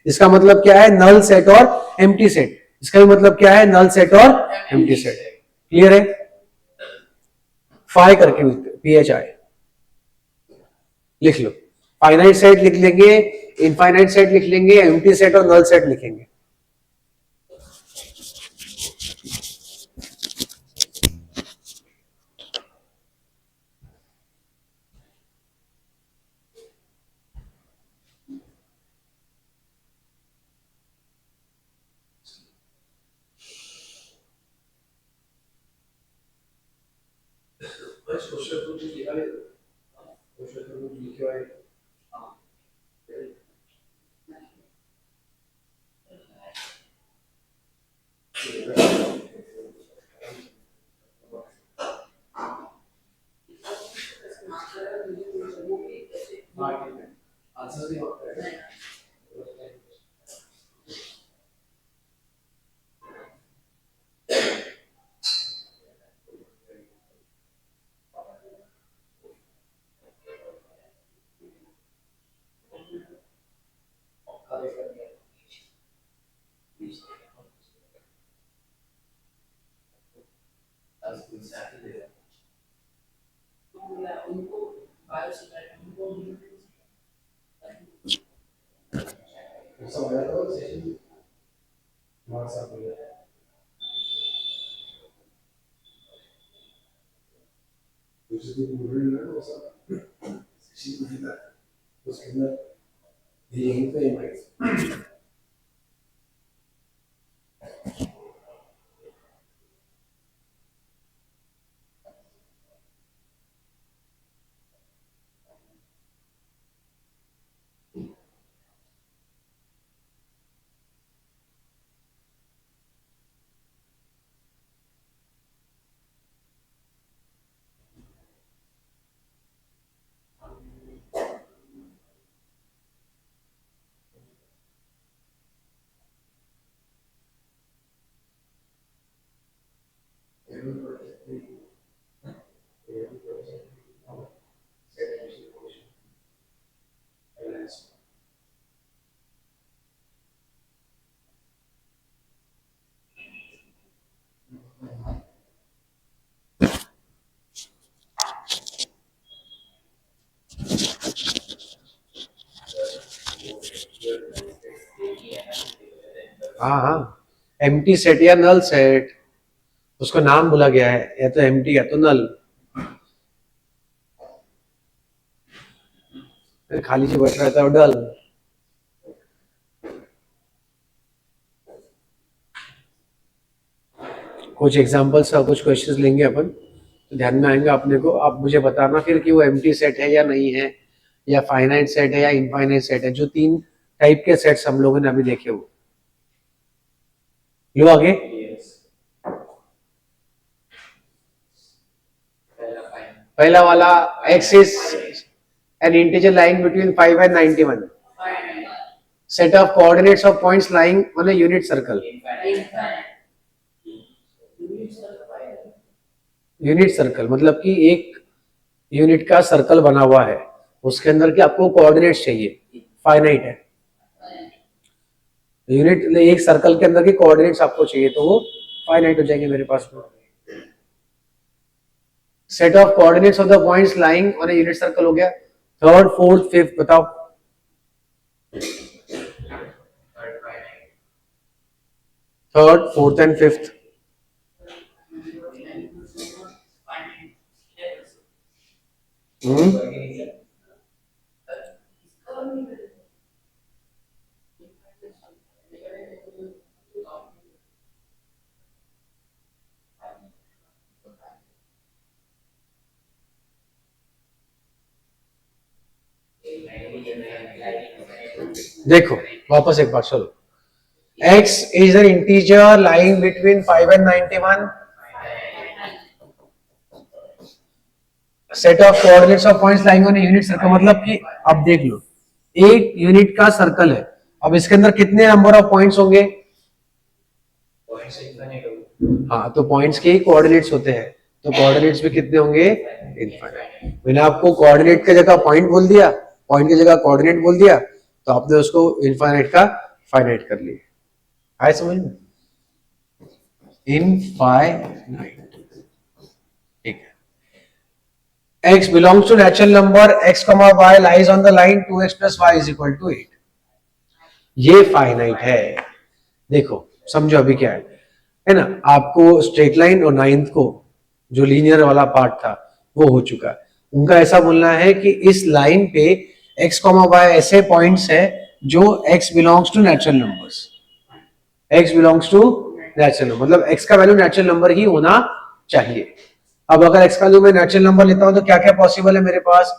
Speaker 1: इसका मतलब क्या है, नल सेट और एम्प्टी सेट। इसका भी मतलब क्या है, नल सेट और एम्प्टी सेट। क्लियर है। फाइ करके PHI लिख लो। फाइनाइट सेट लिख लेंगे, इनफाइनाइट सेट लिख लेंगे, एम्प्टी सेट और नल सेट लिखेंगे। हाँ, एम्प्टी सेट या नल सेट, उसको नाम बोला गया है, या तो एम्प्टी या तो नल। खाली जो बैठ रहता है वो डल। कुछ एग्जांपल्स का कुछ क्वेश्चंस लेंगे अपन, तो ध्यान में आएंगे अपने को। आप मुझे बताना फिर कि वो एम्प्टी सेट है या नहीं है, या फाइनाइट सेट है या इनफाइनाइट सेट है। जो 3 टाइप के सेट्स हम लोगों ने अभी देखे वो। लो आगे। पहला वाला x is an integer lying between 5 and 91. Set of coordinates of points lying on a unit circle. Unit circle मतलब कि एक यूनिट का सर्कल बना हुआ है, उसके अंदर के आपको कोऑर्डिनेट्स चाहिए, फाइनाइट है। यूनिट एक सर्कल के अंदर के कोऑर्डिनेट्स आपको चाहिए, तो वो फाइनाइट हो जाएंगे मेरे पास में। Set of coordinates of the points lying on a unit circle हो गया। थर्ड, फोर्थ, फिफ्थ बताओ। Third, fourth and fifth. देखो वापस एक बार चलो, x is an integer lying between 5 and 91, set of coordinates of points lying on unit circle, मतलब कि अब देख लो एक यूनिट का सर्कल है, अब इसके अंदर कितने नंबर ऑफ पॉइंट्स होंगे? हाँ, तो पॉइंट्स के ही कोऑर्डिनेट्स होते हैं, तो कोऑर्डिनेट्स भी कितने होंगे? इनफाइनाइट। मैंने आपको कोऑर्डिनेट की जगह पॉइंट बोल दिया, पॉइंट की जगह कोऑर्डिनेट बोल दिया, तो आपने उसको इनफाइनाइट का फाइनाइट कर लिया। आए समझ में? इनफाइनाइट, ठीक है। x belongs to natural number x, y lies on the line 2x plus y is equal to 8, ये फाइनाइट है। देखो समझो अभी क्या है ना, आपको स्ट्रेट लाइन और नाइन्थ को जो लीनियर वाला पार्ट था वो हो चुका है। उनका ऐसा बोलना है कि इस लाइन पे x कॉमा y ऐसे पॉइंट्स है जो x belongs to natural numbers, x belongs to natural number, मतलब x का वैल्यू नेचुरल नंबर ही होना चाहिए। अब अगर x का वैल्यू मैं नेचुरल नंबर लेता हूं तो क्या क्या पॉसिबल है मेरे पास?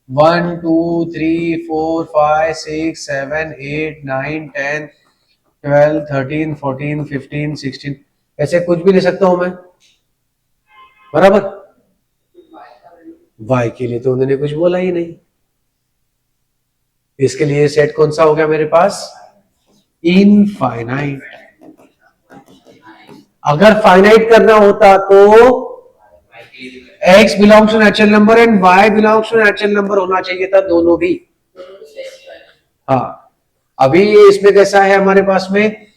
Speaker 1: 1 2 3 4 5 6 7 8 9 10 12 13 14 15 16, ऐसे कुछ भी ले सकता हूं मैं, बराबर। y के लिए तो उन्होंने कुछ बोला ही नहीं, इसके लिए सेट कौन सा हो गया मेरे पास? इनफाइनाइट। अगर फाइनाइट करना होता तो x belongs to natural number and y belongs to natural number होना चाहिए था, दोनों भी। हाँ, अभी ये इसमें कैसा है हमारे पास में,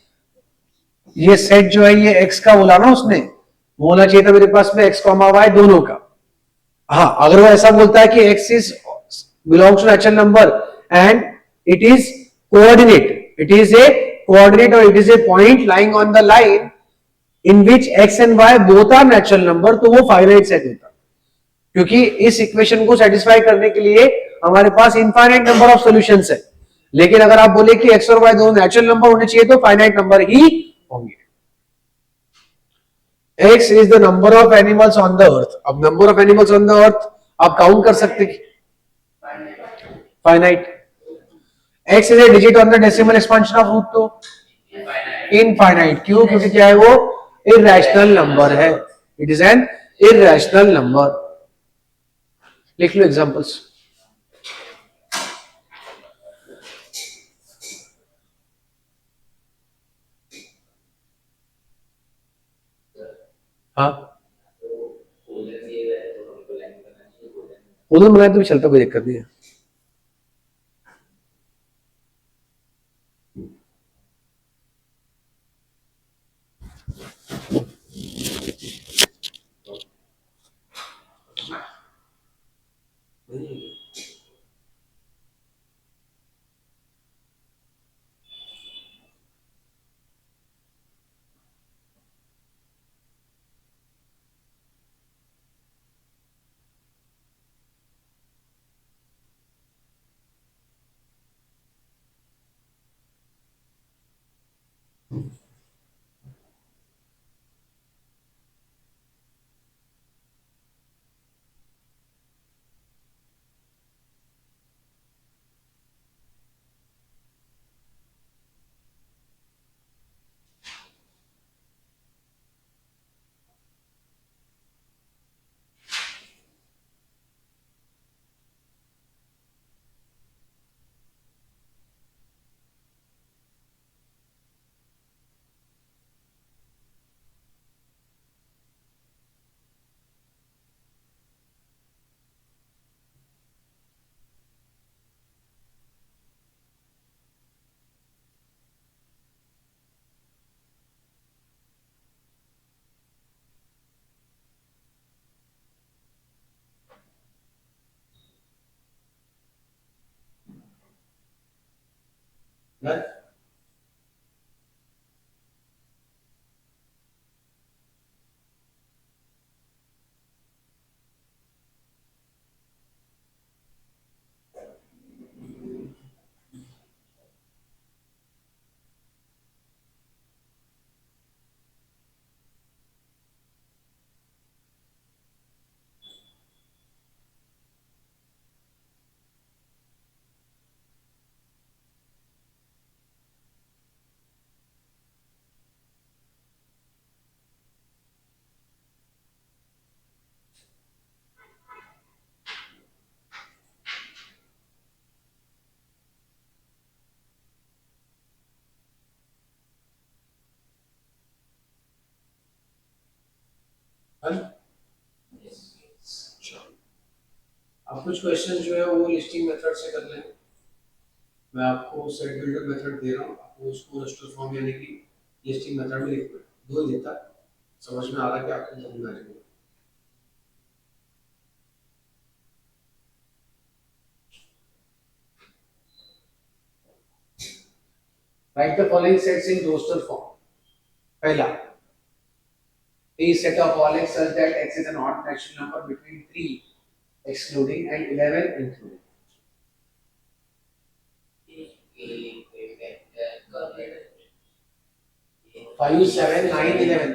Speaker 1: ये सेट जो है ये x का बोला ना उसने, वो होना चाहिए था मेरे पास में x कॉमा y दोनों का। हाँ, अगर वो ऐसा बोलता है कि x is belongs to natural number and it is coordinate, it is a coordinate और it is a point lying on the line in which x and y both are natural number, तो वो finite set होता, क्योंकि इस equation को satisfy करने के लिए हमारे पास इनफाइनाइट नंबर ऑफ सॉल्यूशंस है। लेकिन अगर आप बोले कि x और y दोनों नेचुरल नंबर होने चाहिए तो फाइनाइट नंबर ही होंगे। x is the number of animals on the earth, अब number of animals on the earth आप काउंट कर सकते, finite. x is a digit on the decimal expansion of root 2, infinite. क्यों? क्योंकि क्या है वो? इररेशनल नंबर है, it is an irrational number. लिख लो एग्जांपल्स। हाँ, उधर बनाए तो भी चलता, कोई दिक्कत नहीं है। कुछ क्वेश्चन जो है वो लिस्टिंग मेथड से कर लें। मैं आपको सेट बिल्डर मेथड दे रहा हूँ, आपको उसको रजिस्टर फॉर्म यानी कि लिस्टिंग मेथड में लिखना, दो ही देता, समझ में आ रहा है कि आपको समझ में आ जाएगा। Write the following sets in roster form. पहला, a set of all x such that x is an odd natural number between 3 excluding and 11 including. 5, 7, 9, 11.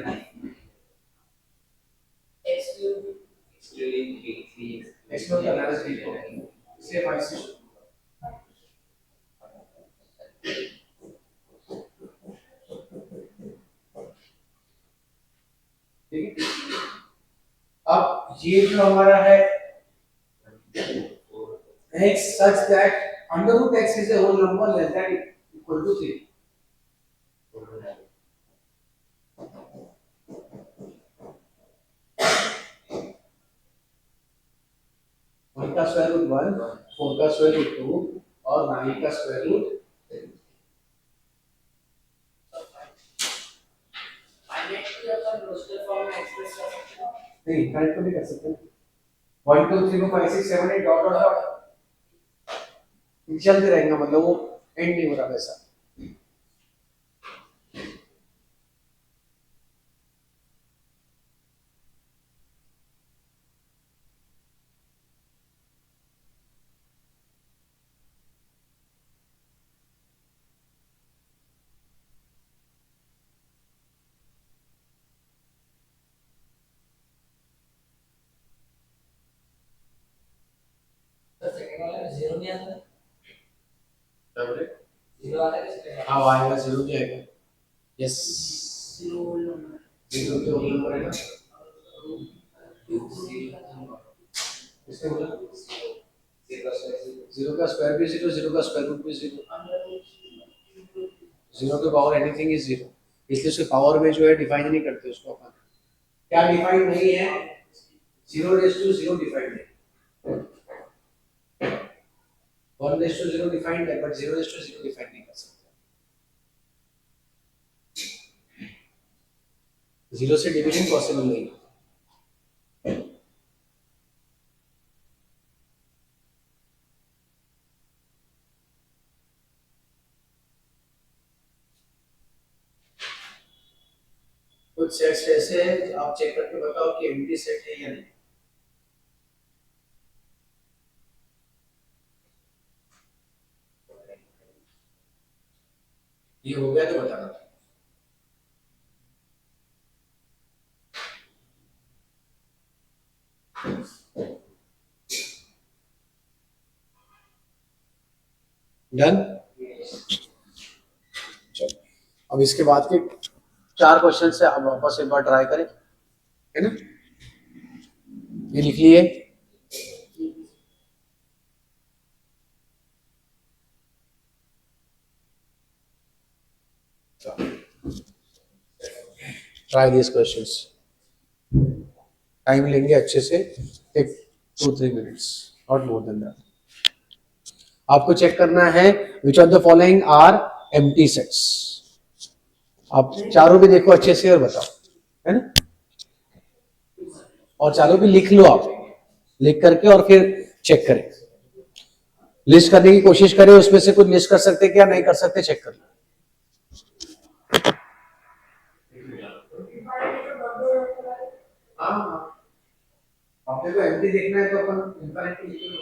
Speaker 1: Exclude करना है 3 को, इसलिए 5 से ठीक है। अब ये जो हमारा है x such that under root x is a whole number less than equal to 3. One का स्क्वायर रूट 1, 4 का स्क्वायर रूट 2 और 9 का स्क्वायर रूट 3। नहीं फाइंड तो नहीं कर सकते। 1 2 3 4 5 6 7 8 डॉट डॉट डॉट चलते रहेंगे, मतलब वो एंड नहीं हो रहा वैसा। जीरो नहीं आता, जीरो आता है, हाँ आएगा, जीरो भी आएगा। यस, जीरो के होल नंबर है ना, इससे बोला जीरो का स्क्वायर भी जीरो, जीरो का स्क्वायर रूट भी जीरो, जीरो के पावर एनीथिंग इज जीरो, इसलिए उसके पावर में जो है डिफाइन नहीं करते उसको अपन। क्या डिफाइन नहीं है? 0 रेज़ टू 0 डिफाइंड है, 1 रेज़ टू 0 डिफाइंड है, बट 0 रेज़ टू 0 डिफाइन नहीं कर सकते। 0 से डिवीजन पॉसिबल नहीं है। कुछ सेट्स ऐसे हैं, आप चेक करके बताओ कि एम्प्टी सेट है या नहीं। ये हो गया तो बताना। डन। चलो अब इसके बाद के 4 क्वेश्चन से आप वापस एक बार ट्राई करें, है ना। ये लिख लिए, ट्राई दिस क्वेश्चंस। टाइम लेंगे अच्छे से, take 2-3 minutes, not more than that. आपको चेक करना है which of the following are empty sets. आप चारों भी देखो अच्छे से और बताओ, है ना। और चारों भी लिख लो, आप लिख करके और फिर चेक करें, लिस्ट करने की कोशिश करें, उसमें से कुछ लिस्ट कर सकते क्या नहीं कर सकते चेक कर लो। अपने को एम्प्टी देखना है तो अपन इनफाइनाइट लिख लो।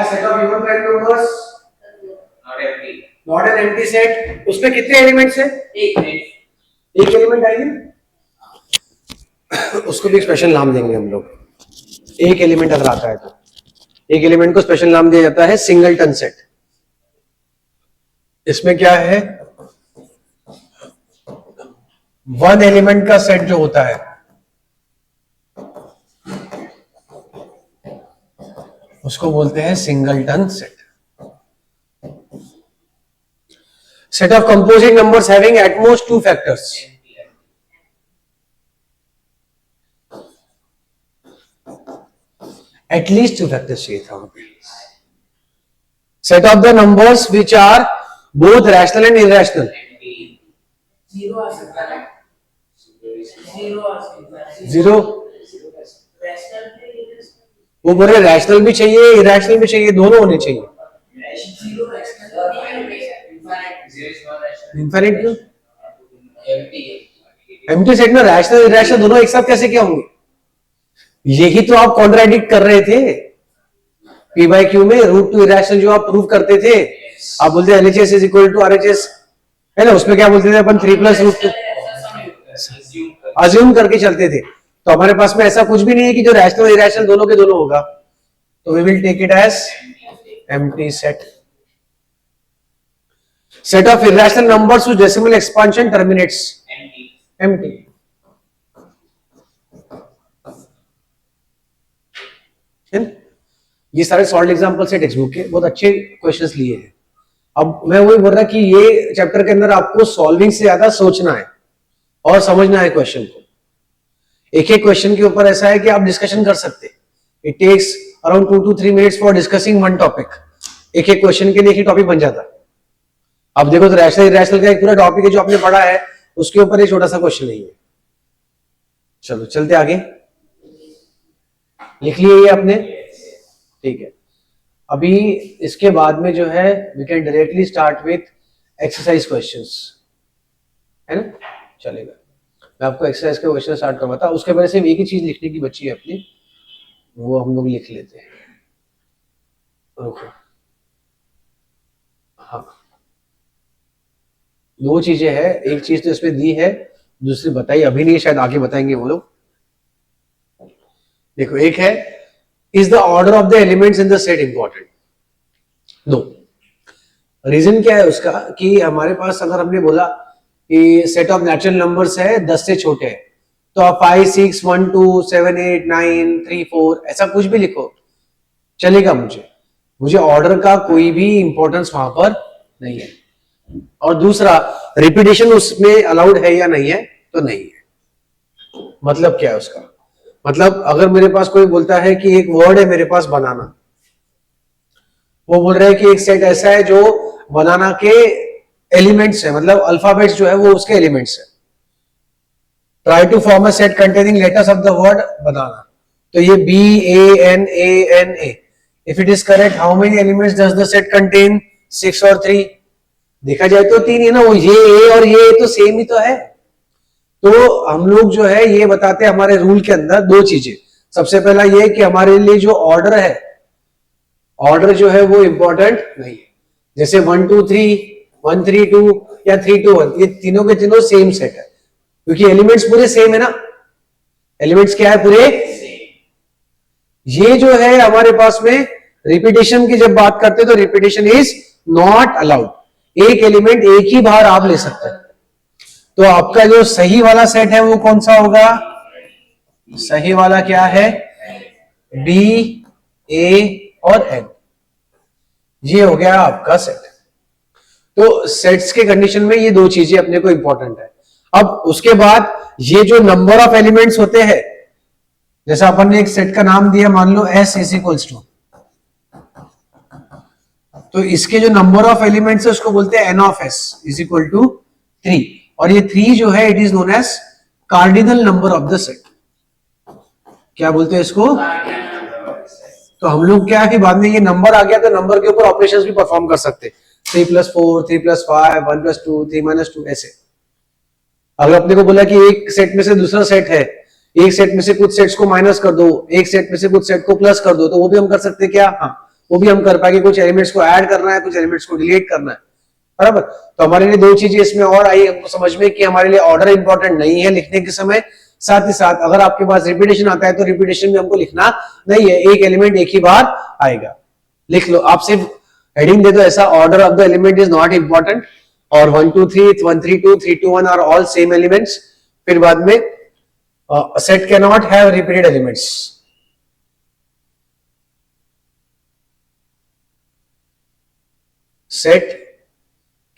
Speaker 1: Set of even prime numbers not an empty set. उसमें कितने एलिमेंट्स हैं? एक एलिमेंट आएगी, उसको भी स्पेशल नाम देंगे हम लोग। एक एलिमेंट अगर आता है तो एक एलिमेंट को स्पेशल नाम दिया जाता है सिंगलटन सेट। इसमें क्या है, वन एलिमेंट का सेट जो होता है उसको बोलते हैं singleton set. Set of composing numbers having at most two factors. At least two factors चाहिए था। Set of the numbers which are both rational and irrational. Zero, वो बोल रहे रैशनल भी चाहिए इरैशनल भी चाहिए, दोनों होने चाहिए। इनफाइनाइट क्यों? एम्प्टी सेट में रैशनल इरैशनल दोनों एक साथ कैसे क्या होंगे? यही तो आप कॉन्ट्राडिक्ट कर रहे थे पी बाई क्यू में। रूट टू इरैशनल जो आप प्रूव करते थे, आप बोलते LHS is equal to RHS, है ना। उसमें क्या बोलते थे अपन, 3 प्लस रूट टू अज्यूम करके चलते थे। तो हमारे पास में ऐसा कुछ भी नहीं है कि जो रैशनल इरैशनल दोनों के दोनों होगा। तो we will take it as empty set. Set of irrational numbers whose decimal expansion terminates empty. ये सारे सॉल्व एग्जांपल्स है टेक्स्ट बुक के, बहुत अच्छे क्वेश्चंस लिए हैं। अब मैं वही बोल रहा कि ये चैप्टर के अंदर आपको सॉल्विंग से ज्यादा सोचना है और समझना है क्वेश्चन को। एक एक क्वेश्चन के ऊपर ऐसा है कि आप डिस्कशन कर सकते, it takes around 2 to 3 minutes for discussing one topic. एक एक क्वेश्चन के लिए एक ही टॉपिक बन जाता है। अब देखो तो रैशनल इरेशनल का एक पूरा टॉपिक है जो आपने पढ़ा है, उसके ऊपर एक छोटा सा क्वेश्चन नहीं है। चलो चलते आगे, लिख लिए ये आपने, ठीक है। अभी इसके बाद में जो है we can directly start with exercise questions, है ना, चलेगा। मैं आपको एक्सरसाइज के क्वेश्चन स्टार्ट करवाता, उसके पहले सिर्फ एक ही चीज लिखने की बची है अपनी, वो हम लोग लिख लेते हैं। रुको, हाँ, दो चीजें हैं, एक चीज तो इसमें दी है, दूसरी बताई अभी नहीं, शायद आगे बताएंगे वो लोग। देखो, एक है is the order of the elements in the set important. No, reason क्या है उसका कि हमारे पास अगर हमने बोला कि सेट ऑफ नेचुरल नंबर्स है 10 से छोटे, तो आप 5 6 1 2 7 8 9 3 4 ऐसा कुछ भी लिखो चलेगा, मुझे ऑर्डर का कोई भी इंपॉर्टेंस वहां पर नहीं है। और दूसरा, रिपीटेशन उसमें अलाउड है या नहीं है, तो नहीं है। मतलब क्या है उसका, मतलब अगर मेरे पास कोई बोलता है कि एक वर्ड है मेरे पास बनाना, वो बोल रहा है कि एक सेट ऐसा है जो बनाना के एलिमेंट्स है, मतलब अल्फाबेट्स जो है वो उसके एलिमेंट्स है। Try to form a set containing letters of the word banana, तो ये BANANA, if it is correct how many elements does the set contain? 6 और 3, देखा जाए तो 3 है ना, वो ये ए और ये तो सेम ही तो है। तो हम लोग जो है ये बताते हैं हमारे रूल के अंदर दो चीजें। सबसे पहला ये कि हमारे लिए जो ऑर्डर है, ऑर्डर जो है वो इंपॉर्टेंट नहीं है। जैसे 1 2 3 1 3 2 या 3 2 1, ये तीनों के तीनों सेम सेट है, क्योंकि एलिमेंट्स पूरे सेम है ना। एलिमेंट्स क्या है? पूरे। ये जो है हमारे पास में रिपीटेशन की जब बात करते हैं तो रिपीटेशन इज नॉट अलाउड। एक एलिमेंट एक ही बार आप ले सकते हैं। तो आपका जो सही वाला सेट है वो कौन सा होगा? सही वाला क्या है? B A और N, ये हो गया आपका सेट। तो सेट्स के कंडीशन में ये दो चीजें अपने को इंपॉर्टेंट है। अब उसके बाद ये जो नंबर ऑफ एलिमेंट्स होते हैं, जैसा अपन ने एक सेट का नाम दिया, मान लो S इज इक्वल्स टू, तो इसके जो नंबर ऑफ एलिमेंट्स है उसको बोलते हैं N of S is equal to 3, और ये 3 जो है it is known as cardinal number of the set. क्या बोलते हैं इसको? तो हम लोग क्या है कि बाद में ये नंबर आ गया तो नंबर के ऊपर ऑपरेशंस भी परफॉर्म कर सकते, 3+4 3+5 1+2 3-2 ऐसे। अगर अपने को बोला कि एक सेट में से दूसरा सेट है, एक सेट में से कुछ सेट्स को माइनस कर दो, एक सेट में से कुछ सेट को प्लस कर दो, तो वो भी हम कर सकते हैं क्या? हाँ, वो भी हम कर पाएंगे। कुछ एलिमेंट्स को ऐड करना है, कुछ एलिमेंट्स को डिलीट करना है, बराबर। तो हमारे लिए दो चीजें इसमें और आई हमको समझ में कि हमारे लिए ऑर्डर इंपॉर्टेंट नहीं है लिखने के समय, साथ ही साथ अगर आपके पास रिपीटेशन आता है तो रिपीटेशन में हमको लिखना नहीं है, एक एलिमेंट एक ही बार आएगा। लिख लो, आप सिर्फ हेडिंग दे दो ऐसा, order of the element is not important, और 1 2 3 1 3 2 3 2 1 आर ऑल सेम एलिमेंट्स। फिर बाद में set can not have repeated elements. Set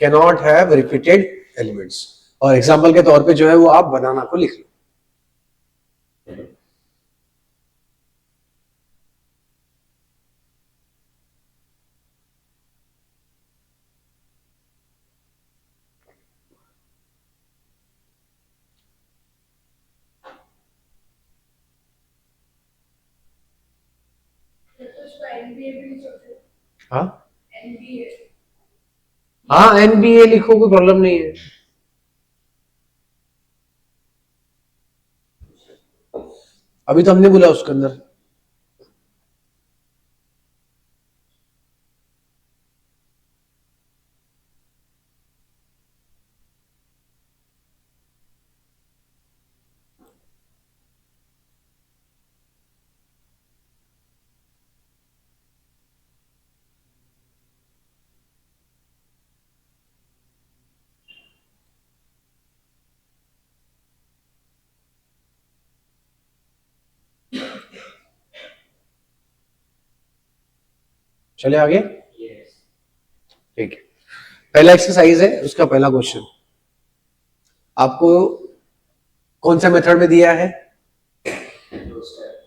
Speaker 1: cannot have repeated elements, और एग्जाम्पल के तौर पे जो है वो आप बनाना को लिख लो। हाँ हाँ, NBA लिखो, कोई प्रॉब्लम नहीं है। अभी तो हमने बोला उसके अंदर चले आगे। ठीक है, पहला एक्सरसाइज है, उसका पहला क्वेश्चन आपको कौन सा मेथड में दिया है?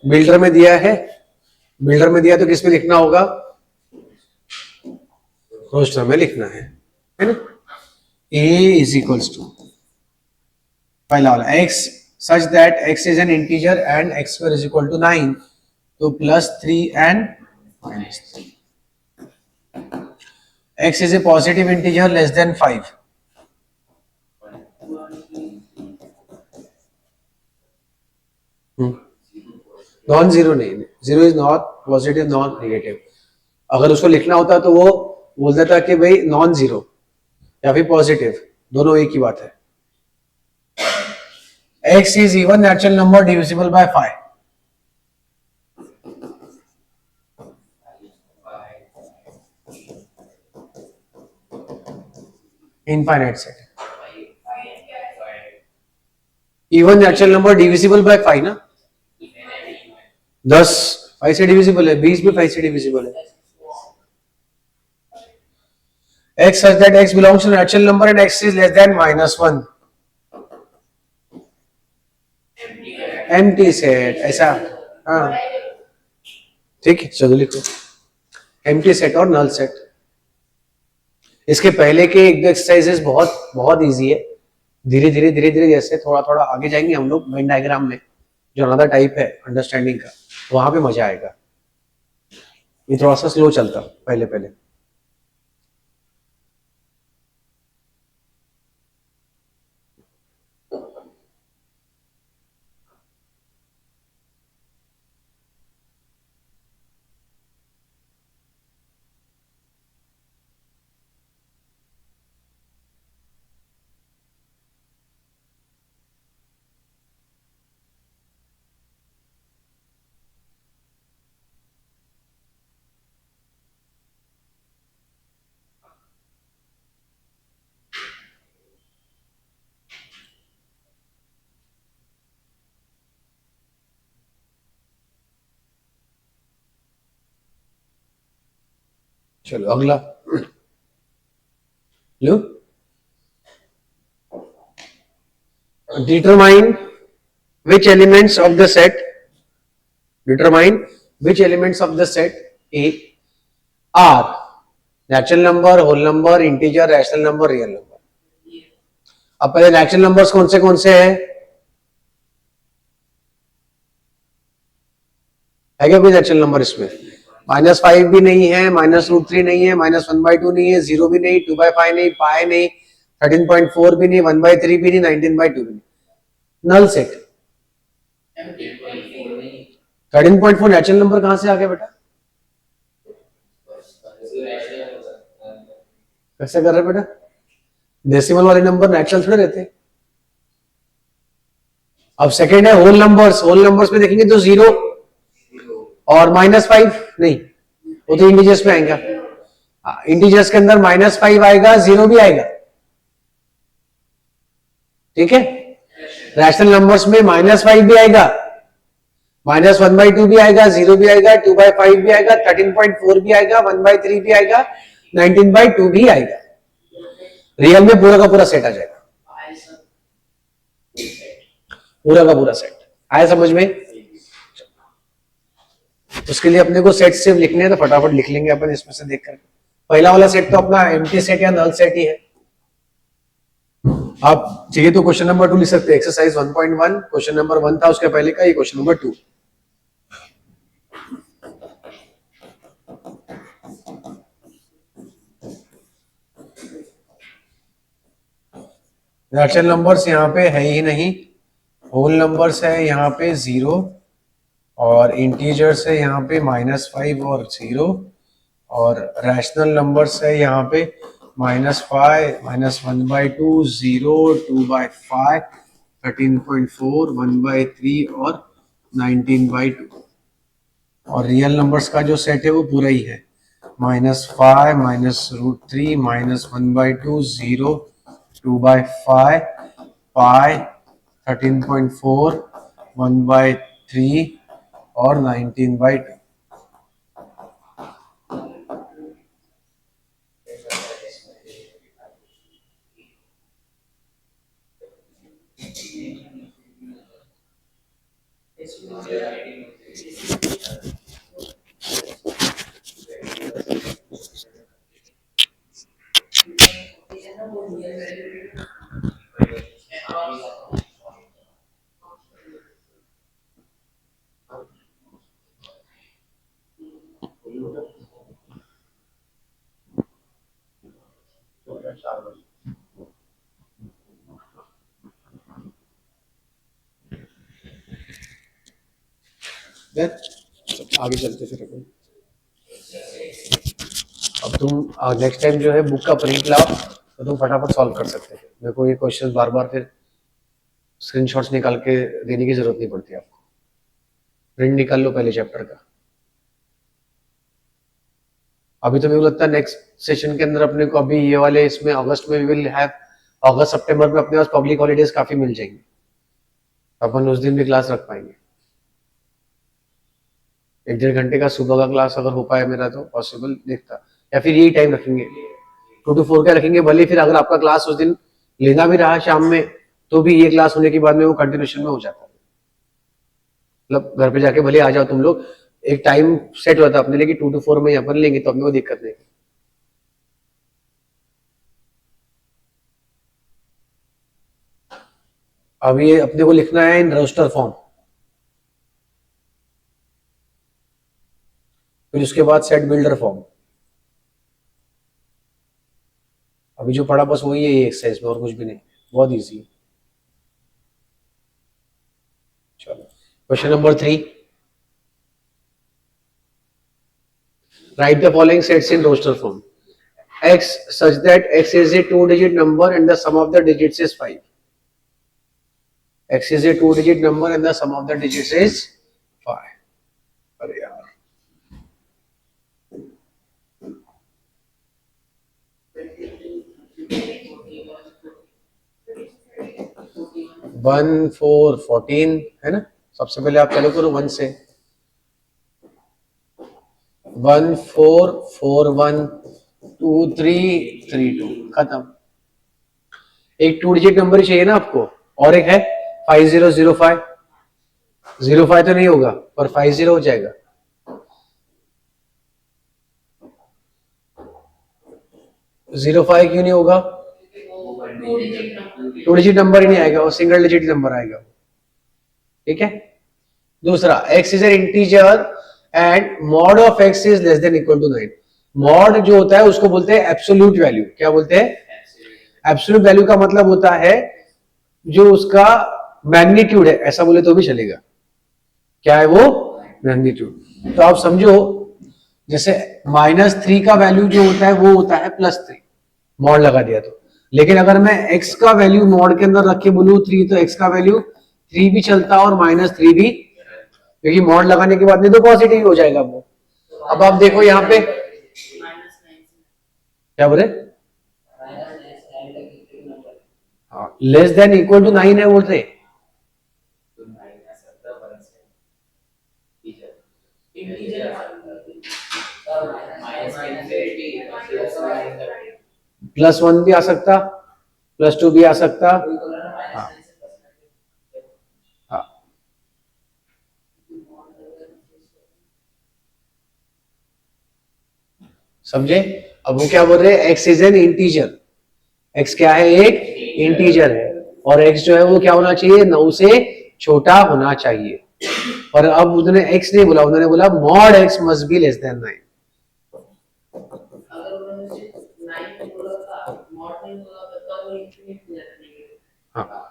Speaker 1: बिल्डर में दिया है। बिल्डर में दिया तो किस में लिखना होगा? रोस्टर में लिखना है ना? A इज इक्वल्स टू पहला वाला x such that x is an integer and x square is equal to 9, तो +3 and -3. x is a positive integer less than 5. Non zero नहीं, zero is not positive non negative. अगर उसको लिखना होता तो वो बोल देता कि भाई नॉन जीरो या फिर पॉजिटिव, दोनों एक ही बात है। x is even natural number divisible by 5. Infinite set. Even natural number divisible by 5 ना? 10 5 से डिविजिबल है, 20 भी 5 से डिविजिबल है। x such that x belongs to natural number and x is less than -1. Empty set, ऐसा? हाँ ठीक है, चलो लिखो एम्प्टी सेट और नल सेट। इसके पहले के एक दो एक्सरसाइजेस बहुत बहुत इजी है। धीरे धीरे जैसे थोड़ा थोड़ा आगे जाएंगे हम लोग वेन डायग्राम में, जो अनदर टाइप है अंडरस्टैंडिंग का, वहां पे मजा आएगा। ये थोड़ा सा स्लो चलता पहले पहले। चलो अगला लो, determine which elements of the set A are natural number, whole number, integer, rational number, real number. अब पहले नेचुरल नंबर्स कौन से हैं? है क्या कोई नेचुरल नंबर इसमें? -5 भी नहीं है, -√3 नहीं है, -1/2 नहीं है, 0 भी नहीं, 2/5 नहीं, पाई नहीं, 13.4 भी नहीं, 1/3 भी नहीं, 19/2 भी नहीं। Null set. 13.4 नेचुरल नंबर कहां से आ गया बेटा? कैसे कर रहे बेटा? डेसिमल वाले नंबर नेचुरल थोड़े रहते। अब सेकेंड है होल नंबर्स। होल नंबर्स में देखेंगे तो 0 और -5 नहीं, वो तो इंटीजर्स में आएगा। इंटीजर्स के अंदर -5 आएगा, 0 भी आएगा, ठीक है। रैशनल नंबर्स में -5 भी आएगा, -1/2 भी आएगा, 0 भी आएगा, 2/5 भी आएगा, 13.4 भी आएगा, 1/3 भी आएगा, 19/2 भी आएगा। रियल में पूरा का पूरा सेट आ जाएगा, पूरा का पूरा सेट। आया समझ में? उसके लिए अपने को सेट सिर्फ लिखने हैं तो फटाफट लिख लेंगे अपन इसमें से देखकर। पहला वाला सेट तो अपना एम्प्टी सेट या नल सेट ही है। आप चाहिए तो क्वेश्चन नंबर 2 लिख सकते हैं, एक्सरसाइज 1.1 क्वेश्चन नंबर 1 था, उसके पहले का ये क्वेश्चन नंबर 2। नेचुरल नंबर्स यहाँ पे है ही नहीं, होल नंबर्स है यहाँ पे 0 और इंटीजर्स है यहाँ पे -5 और 0 और रैशनल नंबर्स है यहाँ पे -5, -1/2, 0, 2/5, 13.4, 1/3 और 19/2। और रियल नंबर्स का जो सेट है वो पूरा ही है, -5, -√3, -1/2, 0, 2/5, पाई, 13.4, 1/3 और 19/2। आगे चलते फिर अपन। अब तुम नेक्स्ट टाइम जो है बुक का प्रिंट लाओ तो तुम फटाफट सॉल्व कर सकते हैं। मेरे को ये क्वेश्चन बार बार फिर स्क्रीनशॉट्स निकाल के देने की जरूरत नहीं पड़ती आपको। प्रिंट निकाल लो पहले चैप्टर का। अभी तो मेरे को लगता है नेक्स्ट सेशन के अंदर अपने को अभी ये वाले इसमें अगस्त में विल हैव, अगस्त सितंबर में अपने पास पब्लिक हॉलीडेज काफी मिल जाएंगे, अपन उस दिन भी क्लास रख पाएंगे। 1-1.5 घंटे का सुबह का क्लास अगर हो पाए मेरा तो पॉसिबल देखता, या फिर यही टाइम रखेंगे 2 to 4 का रखेंगे। भले फिर अगर आपका क्लास उस दिन लेना भी रहा शाम में तो भी ये क्लास होने के बाद में वो कंटिन्यूशन में हो जाता है। मतलब घर पे जाके भले आ जाओ तुम लोग, एक टाइम सेट होता है अपने लिए कि 2 to 4 में अपन लेंगे तो अपने को दिक्कत नहीं। अब ये अपने को लिखना है इन रोस्टर फॉर्म, फिर उसके बाद सेट बिल्डर फॉर्म। अभी जो पढ़ा बस वही है ये एक्सरसाइज में, और कुछ भी नहीं, बहुत इजी है। चलो question number 3, write the following sets in roster form. x such that x is a 2-digit number and the sum of the digits is 5. x is a 2-digit number and the sum of the digits is 5. अरे यार 1 4 14 है ना। सबसे पहले आप चलो करो 1 से, 1 4 4 1 2 3 3 2 खत्म। एक 2-डिजिट नंबर ही चाहिए ना आपको, और एक है 5005। 05 तो नहीं होगा पर 50 हो जाएगा। जीरो 5 क्यों नहीं होगा? 2-डिजिट नंबर ही नहीं आएगा, वो सिंगल डिजिट नंबर आएगा। ठीक है। दूसरा, x is an integer and mod of x is less than equal to 9। Mod जो होता है उसको बोलते हैं एब्सोल्यूट वैल्यू। क्या बोलते हैं? एब्सोल्यूट वैल्यू का मतलब होता है जो उसका मैग्नीट्यूड है, ऐसा बोले तो भी चलेगा। क्या है वो? मैग्नीट्यूड। तो आप समझो जैसे -3 का वैल्यू जो होता है वो होता है +3, मॉड लगा दिया तो। लेकिन अगर मैं x का वैल्यू मॉड के अंदर रख के बोलूं 3, तो x का वैल्यू 3 भी चलता और -3 भी, क्योंकि मॉड लगाने के बाद में तो पॉजिटिव हो जाएगा वो। अब आप देखो यहाँ पे क्या बोले, हाँ लेस देन इक्वल टू 9 है बोलते। +1 भी आ सकता, +2 भी आ सकता। हाँ हाँ समझे। अब वो क्या बोल रहे हैं, x is an integer. x क्या है? एक इंटीजर है, और x जो है वो क्या होना चाहिए? 9 से छोटा होना चाहिए। और अब उन्होंने x नहीं बोला, उन्होंने बोला mod x must be less than 9। हाँ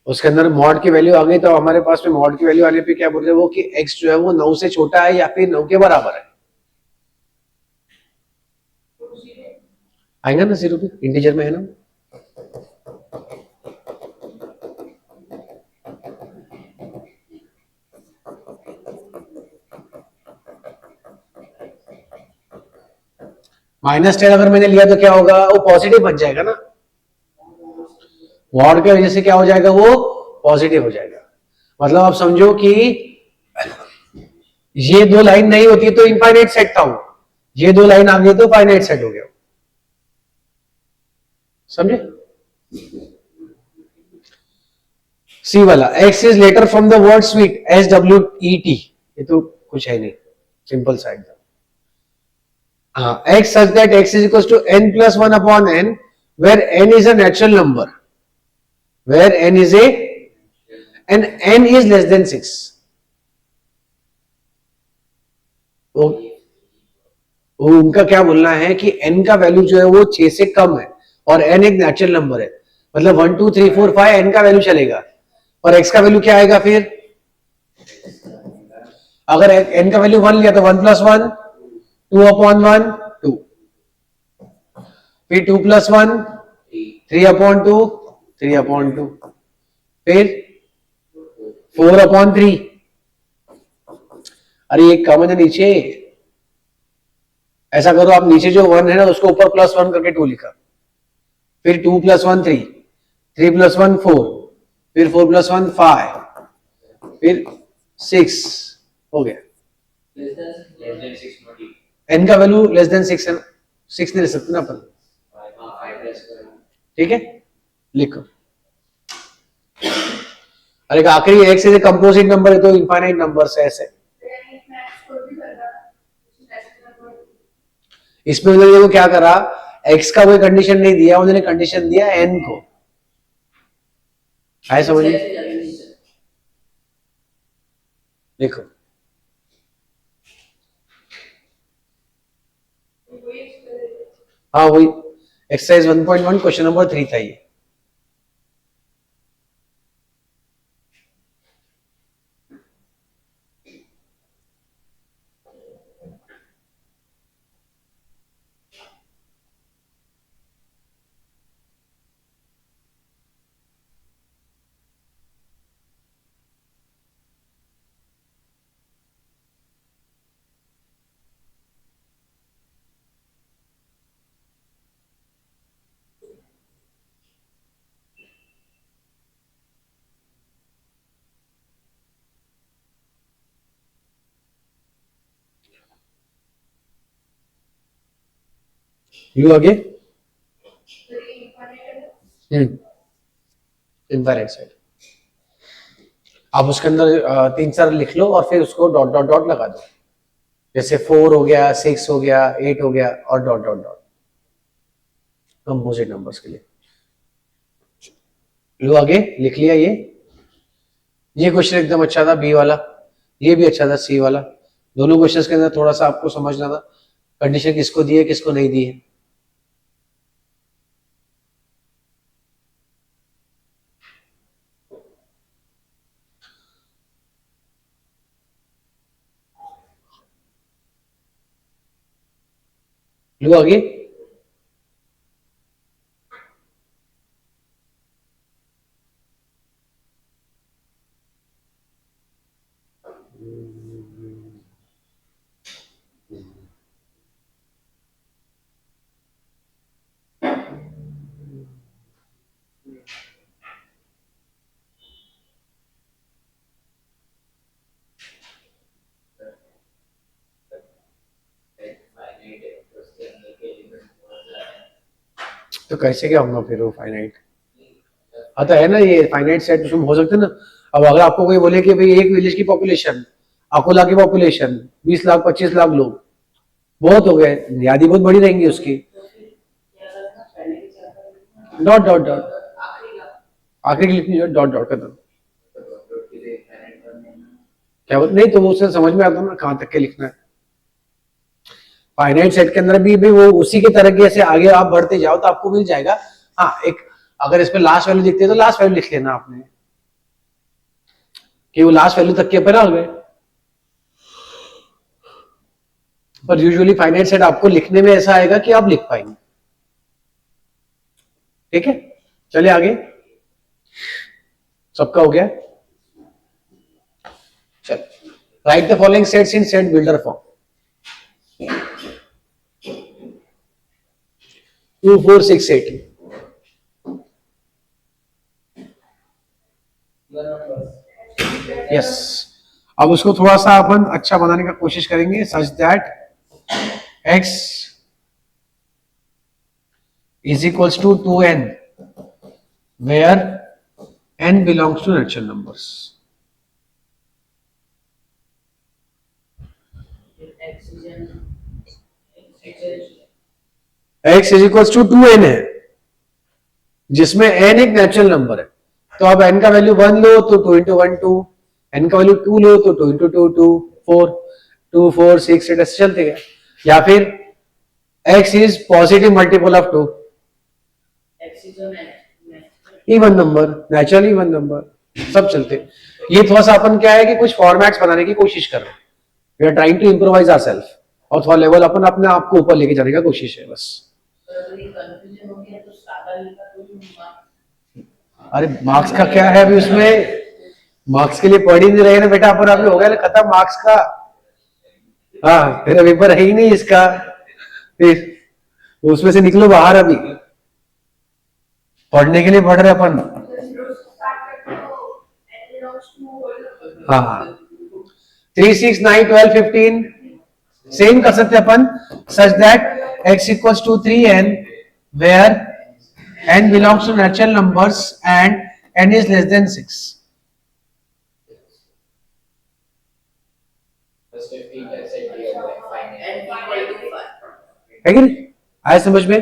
Speaker 1: उसके अंदर मॉड की वैल्यू आ गई, तो हमारे पास में मॉड की वैल्यू आने पे क्या बोल रहे हैं वो कि x जो है वो 9 से छोटा है या फिर 9 के बराबर है। आएगा ना 0 पे, इंटीजर में है ना। -10 अगर मैंने लिया तो क्या होगा? वो पॉजिटिव बन जाएगा ना। मॉड की वजह से क्या हो जाएगा? वो पॉजिटिव हो जाएगा। मतलब आप समझो कि ये 2 लाइन नहीं होती तो इनफाइनाइट सेट था वो, ये 2 लाइन आ गई तो फाइनाइट सेट हो गया। समझे? सी वाला, x is letter from the word sweet, SWEET, ये तो कुछ है नहीं, सिंपल सा एकदम। हाँ, x such that x is equals to n plus 1 upon n, where n is a natural number, where n is a, and n is less than 6. वो उनका क्या बोलना है कि n का वैल्यू जो है वो 6 से कम है और n एक नेचुरल नंबर है, मतलब 1 2 3 4 5 n का वैल्यू चलेगा, और x का वैल्यू क्या आएगा फिर? अगर n का वैल्यू 1 लिया तो 1 plus 1 2 upon 1 2, फिर 2 plus 1 3 upon 2 3 upon 2, फिर 4 upon 3। अरे एक कम है नीचे, ऐसा करो आप, नीचे जो 1 है ना उसको ऊपर प्लस 1 करके 2 लिखा, फिर 2 plus 1 3, 3 plus 1 4, फिर 4 plus 1 5, फिर 6 हो गया। n का वैल्यू लेस देन 6 है ना, 6 नहीं ले सकते ना अपन, ठीक है, लिखो। अरे आखिरी x is a composite number है तो इनफाइनाइट नंबर्स है ऐसे। इसमें उन्होंने देखो क्या करा, x का कोई कंडीशन नहीं दिया, उन्होंने कंडीशन दिया n को, आए समझ में? देखो हाँ वही एक्सरसाइज 1.1 क्वेश्चन नंबर 3 था ये। यू आगे इनफाइनाइट सेट, आप उसके अंदर 3 4 लिख लो और फिर उसको डॉट डॉट डॉट लगा दो, जैसे 4 हो गया, 6 हो गया, 8 हो गया, और dot dot dot composite numbers के लिए। लो आगे लिख लिया ये क्वेश्चन एकदम अच्छा था बी वाला, ये भी अच्छा था सी वाला, दोनों क्वेश्चंस के अंदर थोड़ा सा आपको समझना था कंडीशन किसको दी है किसको नहीं दी है। लो आगे तो कैसे क्या होगा फिर वो फाइनाइट? आता है ना ये फाइनाइट सेट उसमें हो सकते हैं ना। अब अगर आपको कोई बोले कि भाई एक विलेज की पॉपुलेशन, अकोला की पॉपुलेशन 20 लाख 25 लाख लोग बहुत हो गए, यादी बहुत बड़ी रहेंगी उसकी, डॉट डॉट डॉट आखिरी लिखनी डॉट डॉट खत्म। क्या नहीं तो वो उससे समझ में आता ना कहां तक के लिखना है। फाइनाइट सेट के अंदर भी वो उसी के तरह से आगे आप बढ़ते जाओ तो आपको मिल जाएगा। हाँ एक अगर इसमें लास्ट वैल्यू दिखती है तो लास्ट वैल्यू लिख लेना आपने कि वो लास्ट वैल्यू तक के ऊपर आ गए, पर यूजुअली फाइनाइट सेट आपको लिखने में ऐसा आएगा कि आप लिख पाएंगे। ठीक है चलिए आगे, सबका हो गया। चल right the following sets in set builder form. 2 4 6 8 yes. अब उसको थोड़ा सा अपन अच्छा बनाने का कोशिश करेंगे सच that x is equals to 2n where n belongs to natural numbers. x is equal to 2n है, जिसमें n एक नेचुरल नंबर है। तो अब n का वैल्यू 1 लो तो 2 इंटू 1 2, n का वैल्यू 2 लो तो 2 इंटू 2 2, 4 2 4 6 8 ऐसे चलते गए। या फिर x is positive multiple of 2, even number, natural even number, सब चलते। ये थोड़ा सा अपन क्या है कि कुछ फॉर्मेट्स बनाने की कोशिश कर रहे हैं, we are trying to improvise ourselves, और थोड़ा लेवल अपन अपने आप को ऊपर लेके जाने का कोशिश है बस। अरे मार्क्स का क्या है अभी उसमें, मार्क्स के लिए पढ़ ही नहीं रहे ना बेटा अपन, अभी हो गया खत्म मार्क्स का। हाँ तेरा पेपर है ही नहीं इसका, फिर उसमें से निकलो बाहर, अभी पढ़ने के लिए पढ़ रहे अपन। हाँ 3 6 9 12 15 सेम कर सकते अपन, such that x equals to 3n where n belongs to natural numbers and n is less than 6. है कि नहीं, आया समझ में?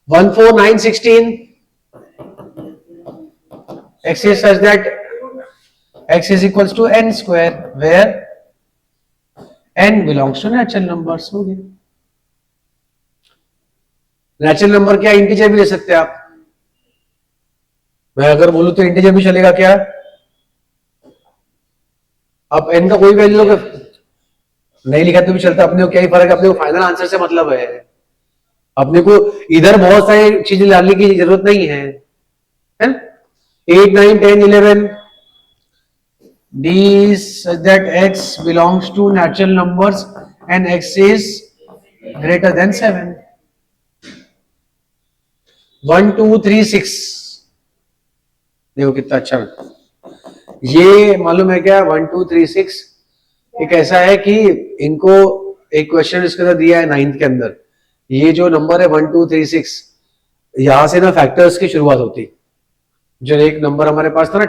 Speaker 1: 1 4 9 16 x is such that x is equals to n square where n belongs to natural numbers। हो गया। Natural number क्या, integer भी ले सकते हैं आप, मैं अगर बोलूं तो इंटीजर भी चलेगा क्या? आप n का कोई वैल्यू नहीं लिखा तो भी चलता, अपने को क्या ही फर्क है, अपने को फाइनल आंसर से मतलब है, अपने को इधर बहुत सारी चीजें डालने की जरूरत नहीं है, 8 9 10 11 d such that x belongs to natural numbers and x is greater than 7। 1 2 3 6 देखो कितना अच्छा, ये मालूम है क्या 1 2 3 6 एक ऐसा है कि इनको एक क्वेश्चन इसके अंदर दिया है 9th के अंदर, ये जो नंबर है 1 2 3 6 यहां से ना फैक्टर्स की शुरुआत होती, जो एक नंबर हमारे पास था ना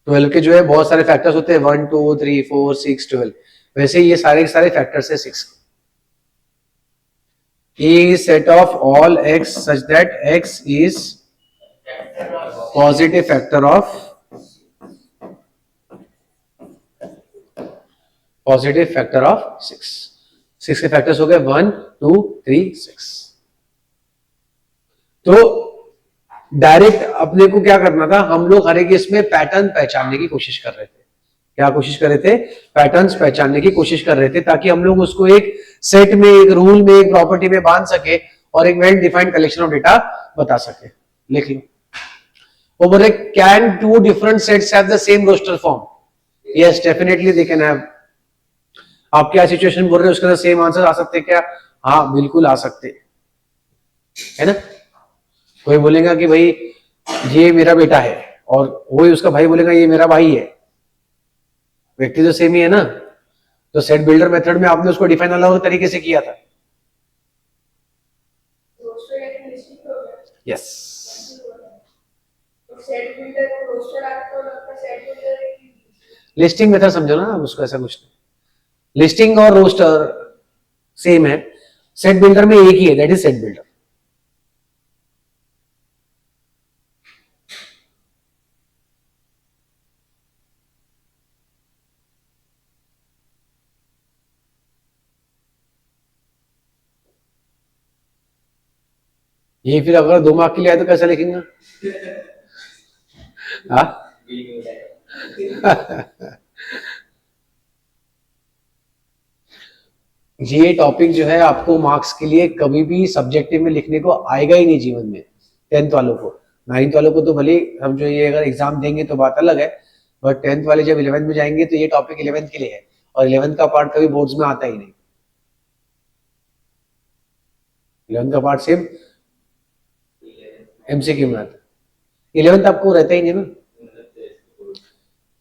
Speaker 1: 12 के जो है बहुत सारे फैक्टर्स होते हैं 1 2 3 4 6 12, वैसे ये सारे फैक्टर्स है 6। A is set of all x such that x is positive factor of 6। 6 के फैक्टर्स हो गए 1 2 3 6। तो डायरेक्ट अपने को क्या करना था, हम लोग हर एक इसमें पैटर्न पहचानने की कोशिश कर रहे थे। क्या कोशिश कर रहे थे? पैटर्न्स पहचानने की कोशिश कर रहे थे, ताकि हम लोग उसको एक सेट में, एक रूल में, एक प्रॉपर्टी में बांध सके और एक well defined collection of data बता सके। लिख लो, वो बोले can 2 different sets have the same roster form? Yes definitely they can have. आप क्या सिचुएशन बोल रहे हो उसके अंदर सेम आंसर आ सकते क्या? हाँ बिल्कुल आ सकते है ना। कोई बोलेगा कि भाई ये मेरा बेटा है, और वही उसका भाई बोलेगा ये मेरा भाई है, व्यक्ति तो सेम ही है ना। तो सेट बिल्डर मेथड में आपने उसको डिफाइन अलग तरीके से किया था। यस लिस्टिंग मेथड समझो ना आप उसको, ऐसा कुछ नहीं। लिस्टिंग और रोस्टर सेम है, सेट बिल्डर में एक ही है, दैट इज सेट बिल्डर। ये फिर अगर 2 मार्क के लिए आए तो कैसा लिखेंगे? ये टॉपिक जो है आपको मार्क्स के लिए कभी भी सब्जेक्टिव में लिखने को आएगा ही नहीं जीवन में। 10th वालों को, 9th वालों को तो भले हम जो ये अगर एग्जाम देंगे तो बात अलग है, बट 10th वाले जब 11th में जाएंगे तो ये टॉपिक 11th के लिए है, और 11th का पार्ट कभी बोर्ड्स में आता ही नहीं। 11th का पार्ट सिर्फ एमसीक्यू में आता है, 11th आपको रहता ही नहीं ना,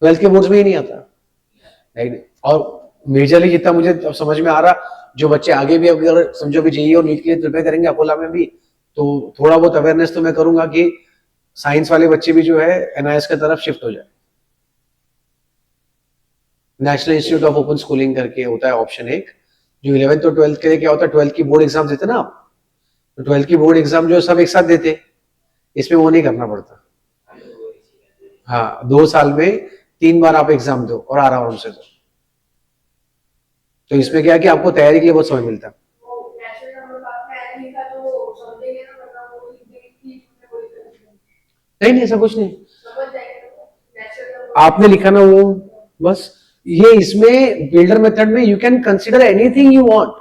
Speaker 1: 12th के बोर्ड्स में ही नहीं आता, राइट। और मेजरली जितना मुझे अब समझ में आ रहा, जो बच्चे आगे भी अगर समझो भी जेईई और नीट के लिए प्रिपेयर करेंगे अपोला में भी, तो थोड़ा बहुत अवेयरनेस तो मैं करूंगा कि साइंस वाले बच्चे भी जो है एनआईएस की तरफ शिफ्ट हो जाए। National institute of open schooling करके होता है ऑप्शन एक, जो 11th और 12th के लिए क्या होता है, 12th की बोर्ड एग्जाम देते ना आप, तो 12th की बोर्ड एग्जाम जो सब एक साथ देते, इसमें वो नहीं करना पड़ता। हाँ, 2 साल में 3 बार आप एग्जाम दो और आराम से दो, तो इसमें क्या है कि आपको तैयारी के लिए बहुत समय मिलता है। नहीं नहीं, ऐसा कुछ नहीं, आपने लिखा ना वो बस। ये इसमें बिल्डर मेथड में you can consider anything you want,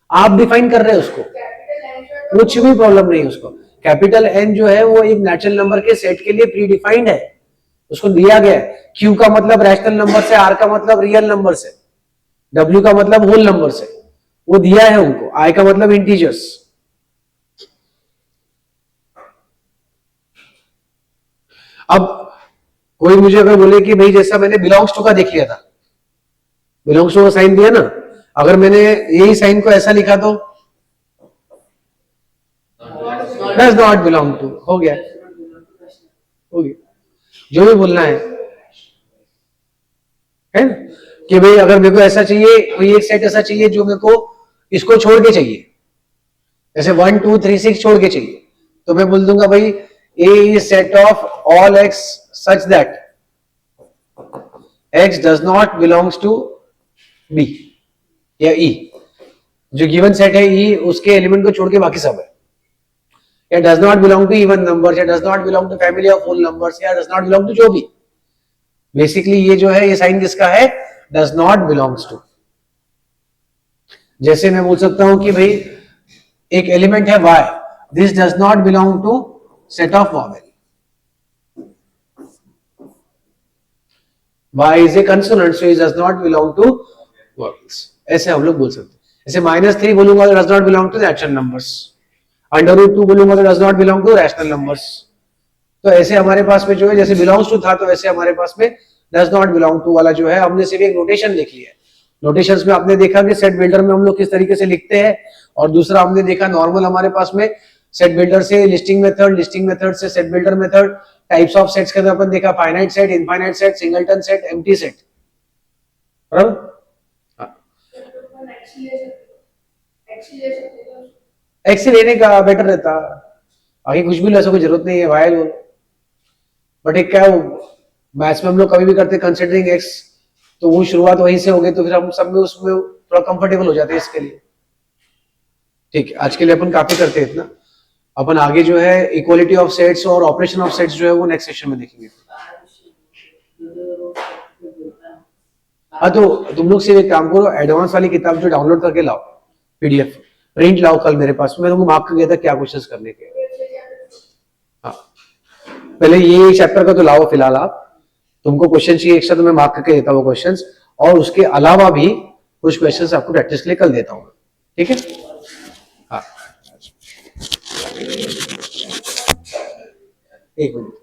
Speaker 1: आप डिफाइन कर रहे हैं उसको, कुछ भी प्रॉब्लम नहीं है उसको। कैपिटल एन जो है वो एक नेचुरल नंबर के सेट के लिए प्री डिफाइंड है, उसको दिया गया है। क्यू का मतलब रैशनल नंबर से, आर का मतलब रियल नंबर से, डब्ल्यू का मतलब होल नंबर से, वो दिया है उनको। आई का मतलब इंटीजर्स। अब कोई मुझे अगर बोले कि भाई जैसा मैंने बिलोंग्स टू का देख लिया था, बिलोंग्स टू का साइन दिया ना, अगर मैंने यही साइन को ऐसा लिखा तो डज नॉट बिलोंग टू, हो गया, हो गया। जो भी बोलना है ना, कि भाई अगर मेरे को ऐसा चाहिए, कोई एक सेट ऐसा चाहिए जो मेरे को इसको छोड़ के चाहिए, जैसे 1 2 3 6 छोड़ के चाहिए, तो मैं बोल दूंगा भाई A is set of all x such that x does not belongs to B या E, जो गिवन सेट है E, उसके एलिमेंट को छोड़ के बाकी सब है, या does not belong to even numbers, या does not belong to family of whole numbers, या डज नॉट बिलोंग टू जो भी। बेसिकली ये जो है, ये साइन किसका है, डज नॉट बिलोंग्स टू। जैसे मैं बोल सकता हूं कि भाई एक एलिमेंट है y, this does not belong to set of vowel, y is a consonant so it does not belong to vowels, ऐसे हम लोग बोल सकते हैं। जैसे -3 बोलूंगा तो does not belong to natural numbers, √2 बोलूंगा तो does not belong to rational numbers। तो ऐसे हमारे पास में जो है, जैसे belongs to था तो ऐसे हमारे पास में does not belong to वाला जो है, हमने सिर्फ एक नोटेशन देख लिया है। नोटेशंस में आपने देखा कि सेट बिल्डर में हम लोग किस तरीके से लिखते हैं, और दूसरा हमने देखा नॉर्मल हमारे पास में सेट बिल्डर से लिस्टिंग मेथड, लिस्टिंग मेथड से set builder method, types of sets के अंदर अपन देखा finite set, infinite set, singleton set, empty set, बराबर। एक्स लेने का बेटर रहता, आगे कुछ भी लो, ऐसा कोई जरूरत नहीं है, वाई लो। बट एक क्या वो मैथ्स में हम लोग कभी भी करते कंसिडरिंग एक्स, तो वो शुरुआत वहीं से हो गई, तो फिर हम सब में उसमें थोड़ा कंफर्टेबल हो जाते हैं इसके लिए। ठीक है, आज के लिए अपन काफी करते हैं इतना। अपन आगे जो है इक्वालिटी ऑफ सेट्स और ऑपरेशन ऑफ सेट्स जो है वो नेक्स्ट सेशन में देखेंगे। हाँ, तो तुम लोग सिर्फ एक काम करो, एडवांस वाली किताब जो डाउनलोड करके लाओ, पीडीएफ प्रिंट लाओ कल मेरे पास, मैं तुमको मार्क कर गया था क्या क्वेश्चंस करने के। हाँ, पहले ये चैप्टर का तो लाओ फिलहाल, आप तुमको क्वेश्चन चाहिए एक्स्ट्रा तो मैं मार्क करके देता हूँ क्वेश्चंस, और उसके अलावा भी कुछ क्वेश्चंस आपको प्रैक्टिस के लिए कल देता हूँ, ठीक है। हाँ, एक मिनट।